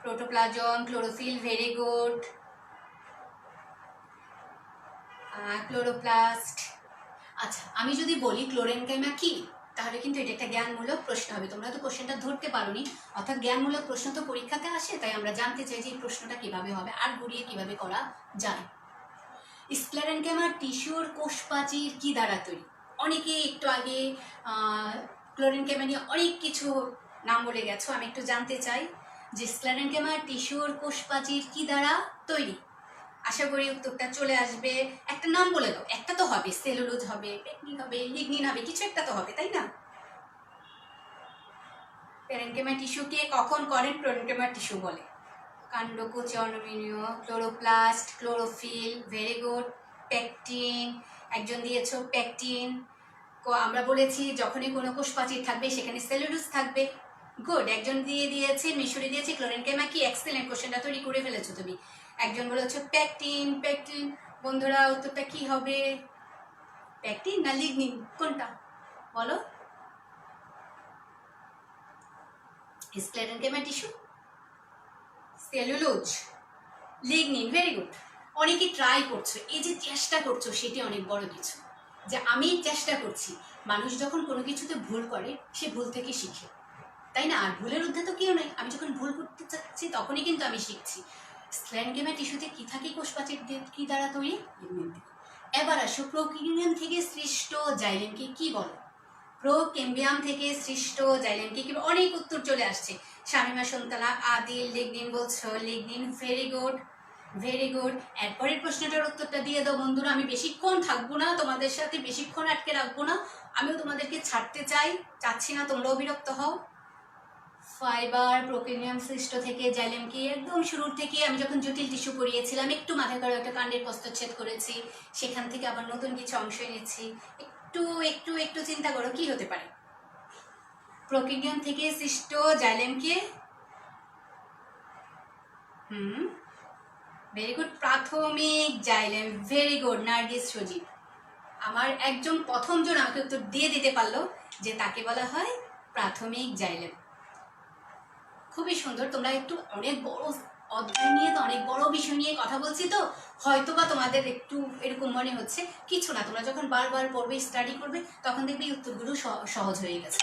Protoplasm, chlorophyll, very good. Chloroplast. আচ্ছা, আমি যদি বলি ক্লোরেনকেমা কি, তাহলে কিন্তু এটা একটা জ্ঞানমূলক প্রশ্ন হবে। তোমরা তো কোশ্চেনটা ধরতে পারোনি, অর্থাৎ জ্ঞানমূলক প্রশ্ন তো পরীক্ষাতে আসে, তাই আমরা জানতে চাই যে এই প্রশ্নটা কিভাবে হবে আর ঘুরিয়ে কিভাবে করা যায়। স্ক্লেরেনকেমা টিস্যুর কোষ প্রাচীর কি দ্বারা তৈরি? অনেকে একটু আগে ক্লোরেনকেমা নিয়ে অনেক কিছু নাম বলে গেছো, আমি একটু জানতে চাই যে স্ক্লেরেনকেমা টিস্যুর কোষ প্রাচীর কি দ্বারা তৈরি? আশা করি উত্তরটা চলে আসবে। একটা নাম বলে দাও, একটা তো হবে, সেলুলোজ হবে, পেকনিন হবে, লিগনিন হবে, কিছু একটা তো হবে, তাই না? প্যারেনকেমা টিস্যুকে কখন করেন ক্লোরেনকেমা টিস্যু বলে? কাণ্ডকোষ, অর্ণমীয়, chloroplast, chlorophyll, very good. Pectin, একজন দিয়েছো পেকটিন। আমরা বলেছি যখনই কোনো কোষ প্রাচীর থাকবে সেখানে সেলুলোজ থাকবে। গুড, একজন দিয়েছে মিশরি দিয়েছে ক্লোরেনকেমা কি। এক্সেলেন্ট, কোশ্চেনটা তৈরি করে ফেলেছো তুমি। একজন বলেছো পেকটিন। পেকটিন, বন্ধুরা উত্তরটা কি হবে? প্যাকটিন না লিগনিন, কোনটা বলো? Sclerenchyma tissue, cellulose, lignin. Very good. অনেকে ট্রাই করছো, এই যে চেষ্টা করছো সেটি অনেক বড় কিছু। যে আমি চেষ্টা করছি, মানুষ যখন কোনো কিছুতে ভুল করে সে ভুল থেকে শিখে, তাই না? আর ভুলের ঊর্ধ্বে তো কেউ নেই। আমি যখন ভুল করতে চাচ্ছি তখনই কিন্তু আমি শিখছি। স্ক্লেরেনকেমা টিস্যুতে কি থাকে? কোষপ্রাচীর কি দ্বারা তৈরি? এবার আসো, প্রোক্যাম্বিয়াম থেকে সৃষ্ট জাইলেমকে কি বলে? প্রোক্যাম্বিয়াম থেকে সৃষ্ট জাইলেমকে কি? অনেক উত্তর চলে আসছে। শামিমা সন্তানা, আদিল, লিগনিন বলছো, lignin. Very good, very good. এরপরের প্রশ্নটার উত্তরটা দিয়ে দাও বন্ধুরা। আমি বেশিক্ষণ থাকবো না তোমাদের সাথে, বেশিক্ষণ আটকে রাখবো না। আমিও তোমাদেরকে ছাড়তে চাচ্ছি না, তোমরাও বিরক্ত হও। ফাইবার প্রোক্যাম্বিয়াম সৃষ্ট থেকে জাইলেমকে একদম শুরুর থেকে আমি যখন জটিল টিস্যু পড়িয়েছিলাম, একটু মাথায় করে একটা কাণ্ডের প্রস্তচ্ছেদ করেছি, সেখান থেকে আবার নতুন কিছু অংশ এনেছি। একটু একটু একটু চিন্তা করো কি হতে পারে? প্রোক্যাম্বিয়াম থেকে সৃষ্ট জাইলেমকে ভেরি গুড, প্রাথমিক জাইলেম। ভেরি গুড নার্গিস সজীব, আমার একজন প্রথমজন আমাকে উত্তর দিয়ে দিতে পারলো যে তাকে বলা হয় প্রাথমিক জাইলেম। খুবই সুন্দর। তোমরা একটু অনেক বড় অধ্যায় নিয়ে, তো অনেক বড় বিষয় নিয়ে কথা বলছি, তো হয়তোবা তোমাদের একটু এরকম মনে হচ্ছে। কিছু না, তোমরা যখন বারবার পড়বে, স্টাডি করবে, তখন দেখবে এই উত্তরগুলো সহজ হয়ে গেছে।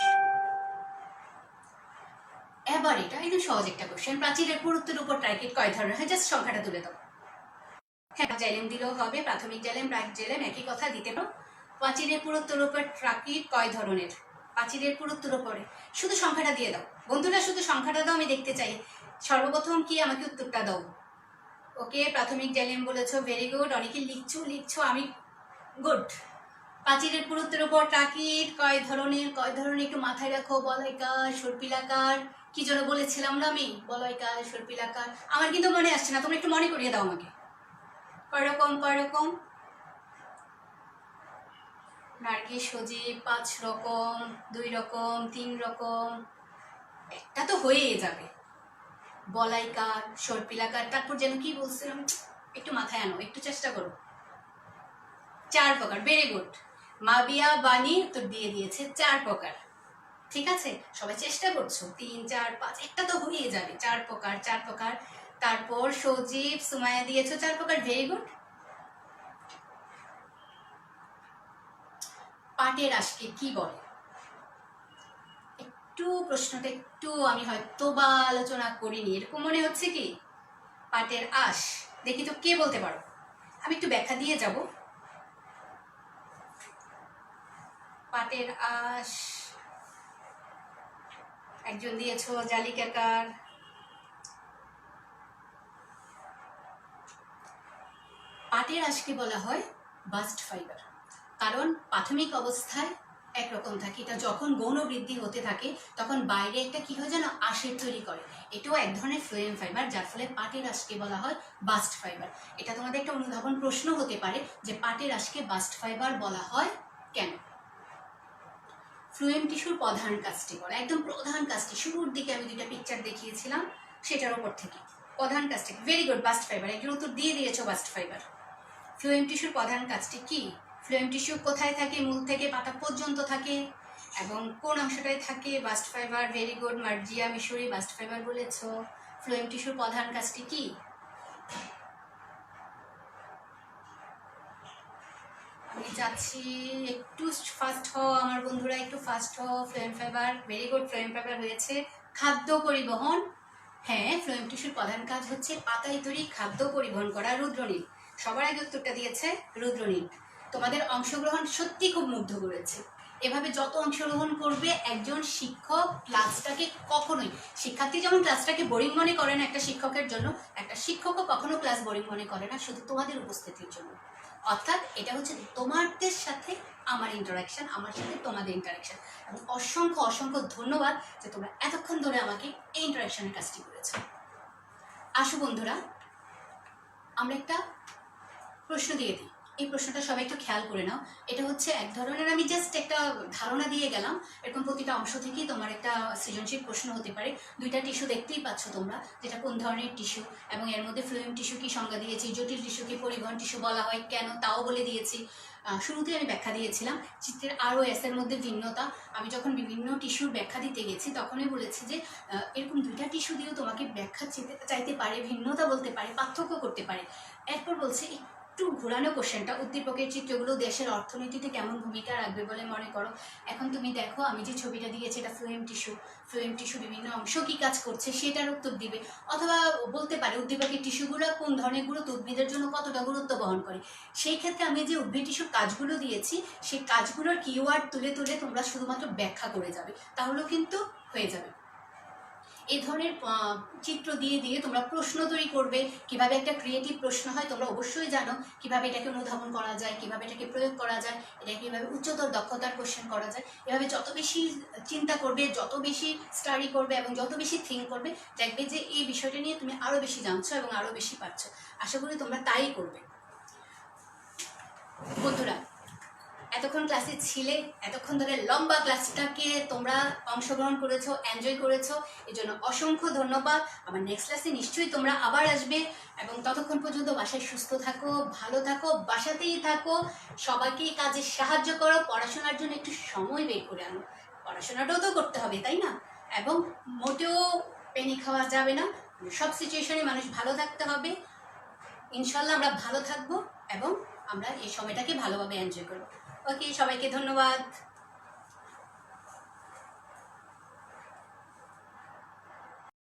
এবার এটা একদম সহজ একটা কোশ্চেন। প্রাচীরের পুরুত্বের উপর ট্রাকিট কয় ধরনের হয়? জাস্ট সংখ্যাটা তুলে দাও। হ্যাঁ, জাইলেম দিলেও হবে, প্রাথমিক জাইলেম, প্রাক জাইলেম, একই কথা দিতে পারো। প্রাচীরের পুরুত্বের উপর ট্রাকিট কয় ধরনের? প্রাচীরের পুরুত্বের উপরে শুধু সংখ্যাটা দিয়ে দাও বন্ধুরা, শুধু সংখ্যাটা দাও, আমি দেখতে চাই। সর্বপ্রথম কি আমাকে উত্তরটা দাও। ওকে, প্রাথমিক জাইলেম বলেছো, ভেরি গুড। অনেকে লিখছো, আমি গুড। প্রাচীরের পুরুত্বের উপর ট্রাকিট কয় ধরনের? কয় ধরনের একটু মাথায় রাখো। বলয়কার, সর্পিলাকার, কি যেন বলেছিলাম না আমি? বলয়কার, সর্পিলাকার। আমার কিন্তু মনে আসছে না, তোমরা একটু মনে করিয়ে দাও আমাকে। কয় রকম? কয় রকম? নার্গিস সজীব, 5 রকম, 2 রকম, 3 রকম। একটা তো হয়েই যাবে। বলাইকার, সর্পিলাকার, তারপর যেন কি বলছিলাম, একটু মাথায় আনো, একটু চেষ্টা করো। 4 প্রকার। Very good. মাবিয়া বাণী তো দিয়ে দিয়েছে 4 প্রকার। ঠিক আছে, সবাই চেষ্টা করছো। 3, 4, 5, একটা তো হয়ে যাবে। 4 প্রকার, 4 প্রকার। তারপর সজীব, সুমাইয়া দিয়েছো 4 প্রকার। Very good. পাটের আঁশকে কি বলে? একটু প্রশ্নটা একটু আমি হয়তো বা আলোচনা করিনি, এরকম মনে হচ্ছে কি? পাটের আঁশ, দেখি তো কে বলতে পারো। আমি একটু ব্যাখ্যা দিয়ে যাব। পাটের আঁশ একজন দিয়েছো, জালিকাকার। পাটের আঁশকে বলা হয় বাস্ট ফাইবার, কারণ প্রাথমিক অবস্থায় একরকম থাকে, এটা যখন গৌণ বৃদ্ধি হতে থাকে তখন বাইরে একটা কি হয় যেন আঁশের তৈরি করে। এটাও এক ধরনের ফ্লোয়েম ফাইবার, যার ফলে পাটের আঁশকে বলা হয় বাস্ট ফাইবার। এটা তোমাদের একটা অনুধাবন প্রশ্ন হতে পারে যে পাটের আঁশকে বাস্ট ফাইবার বলা হয় কেন? ফ্লুয়েম টিস্যুর প্রধান কাজটি বলে, একদম প্রধান কাজটি শুরুর দিকে আমি 2টা পিকচার দেখিয়েছিলাম সেটার উপর থেকে প্রধান কাজটি। Very good, bast fibre. একজন উত্তর দিয়ে দিয়েছো, বাস্ট ফাইবার। ফ্লুয়েম টিস্যুর প্রধান কাজটি কি? ফ্লুয়েম টিস্যু কোথায় থাকে? মূল থেকে পাতা পর্যন্ত থাকে, এবং কোন অংশটায় থাকে? Bast fibre. Very good Marjia Mishri, bast fibre বলেছো। ফ্লুয়েম টিস্যুর প্রধান কাজটি কি? আমি চাচ্ছি একটু ফাস্ট হও আমার বন্ধুরা, একটু ফাস্ট হও। Phloem fibre. Very good, phloem fibre হয়েছে। খাদ্য পরিবহন। হ্যাঁ, ফ্লোয়েম টিস্যুর প্রধান কাজ হচ্ছে পাতায় তৈরি খাদ্য পরিবহন করা। রুদ্রনীল সবার আগে উত্তরটা দিয়েছে, রুদ্রনীল। তোমাদের অংশগ্রহণ সত্যি খুব মুগ্ধ করেছে। এভাবে যত অংশগ্রহণ করবে একজন শিক্ষক ক্লাসটাকে কখনোই, শিক্ষার্থী যেমন ক্লাসটাকে বোরিং মনে করে না একটা শিক্ষকের জন্য, একটা শিক্ষকও কখনো ক্লাস বোরিং মনে করে না শুধু তোমাদের উপস্থিতির জন্য। অর্থাৎ এটা হচ্ছে তোমাদের সাথে আমার ইন্টারাকশন, আমার সাথে তোমাদের ইন্টারাকশন। এবং অসংখ্য অসংখ্য ধন্যবাদ যে তোমরা এতক্ষণ ধরে আমাকে এই ইন্টারাকশনের কাজটি করেছো। আসো বন্ধুরা, আমরা একটা প্রশ্ন দিয়ে দিই। এই প্রশ্নটা সবাই একটু খেয়াল করে নাও। এটা হচ্ছে এক ধরনের, আমি জাস্ট একটা ধারণা দিয়ে গেলাম, এরকম প্রতিটা অংশ থেকেই তোমার একটা সৃজনশীল প্রশ্ন হতে পারে। 2টা টিস্যু দেখতেই পাচ্ছ তোমরা, যেটা কোন ধরনের টিস্যু, এবং এর মধ্যে ফ্লুয়েম টিস্যু কি সংজ্ঞা দিয়েছি, জটিল টিস্যুকে পরিবহন টিস্যু বলা হয় কেন তাও বলে দিয়েছি। শুরুতেই আমি ব্যাখ্যা দিয়েছিলাম চিত্রের আর ও এস এর মধ্যে ভিন্নতা। আমি যখন বিভিন্ন টিস্যুর ব্যাখ্যা দিতে গেছি তখনই বলেছি যে এরকম দুইটা টিস্যু দিয়েও তোমাকে ব্যাখ্যা চাইতে পারে, ভিন্নতা বলতে পারে, পার্থক্য করতে পারে। এরপর বলছে একটু ঘোরানো কোশ্চেনটা, উদ্দীপকের চিত্রগুলো দেশের অর্থনীতিতে কেমন ভূমিকা রাখবে বলে মনে করো। এখন তুমি দেখো আমি যে ছবিটা দিয়েছি এটা ফ্লুয়েম টিস্যু বিভিন্ন অংশ কি কাজ করছে সেটার উত্তর দিবে। অথবা বলতে পারে উদ্দীপকের টিস্যুগুলো কোন ধরনের গুরুত্ব উদ্ভিদের জন্য কতটা গুরুত্ব বহন করে। সেই ক্ষেত্রে আমি যে উদ্ভিদ টিস্যুর কাজগুলো দিয়েছি সেই কাজগুলোর কিওয়ার্ড তুলে তুলে তোমরা শুধুমাত্র ব্যাখ্যা করে যাবে, তাহলেও কিন্তু হয়ে যাবে। এই ধরনের চিত্র দিয়ে দিয়ে তোমরা প্রশ্ন তৈরি করবে। কিভাবে একটা ক্রিয়েটিভ প্রশ্ন হয় তোমরা অবশ্যই জানো, কিভাবে এটাকে অনুধাবন করা যায়, কিভাবে এটাকে প্রয়োগ করা যায়, এটা কিভাবে উচ্চতর দক্ষতার কোশ্চেন করা যায়। এভাবে যত বেশি চিন্তা করবে, যত বেশি স্টাডি করবে এবং যত বেশি থিঙ্ক করবে, দেখবে যে এই বিষয়টা নিয়ে তুমি আরও বেশি জানছো এবং আরও বেশি পারছো। আশা করি তোমরা তাই করবে। বন্ধুরা, এতক্ষণ ক্লাসে ছিলে, এতক্ষণ ধরে লম্বা ক্লাসটাকে তোমরা অংশগ্রহণ করেছো, এনজয় করেছো, এই জন্য অসংখ্য ধন্যবাদ। আমার নেক্সট ক্লাসে নিশ্চয়ই তোমরা আবার আসবে এবং ততক্ষণ পর্যন্ত বাসায় সুস্থ থাকো, ভালো থাকো, বাসাতেই থাকো, সবাইকে কাজে সাহায্য করো, পড়াশোনার জন্য একটু সময় বের করে আনো। পড়াশোনাটাও তো করতে হবে, তাই না? এবং মোটেও পেনি খাওয়া যাবে না। সব সিচুয়েশনে মানুষ ভালো থাকতে হবে। ইনশাল্লাহ আমরা ভালো থাকবো এবং আমরা এই সময়টাকে ভালোভাবে এনজয় করবো। ওকে, সবাইকে ধন্যবাদ।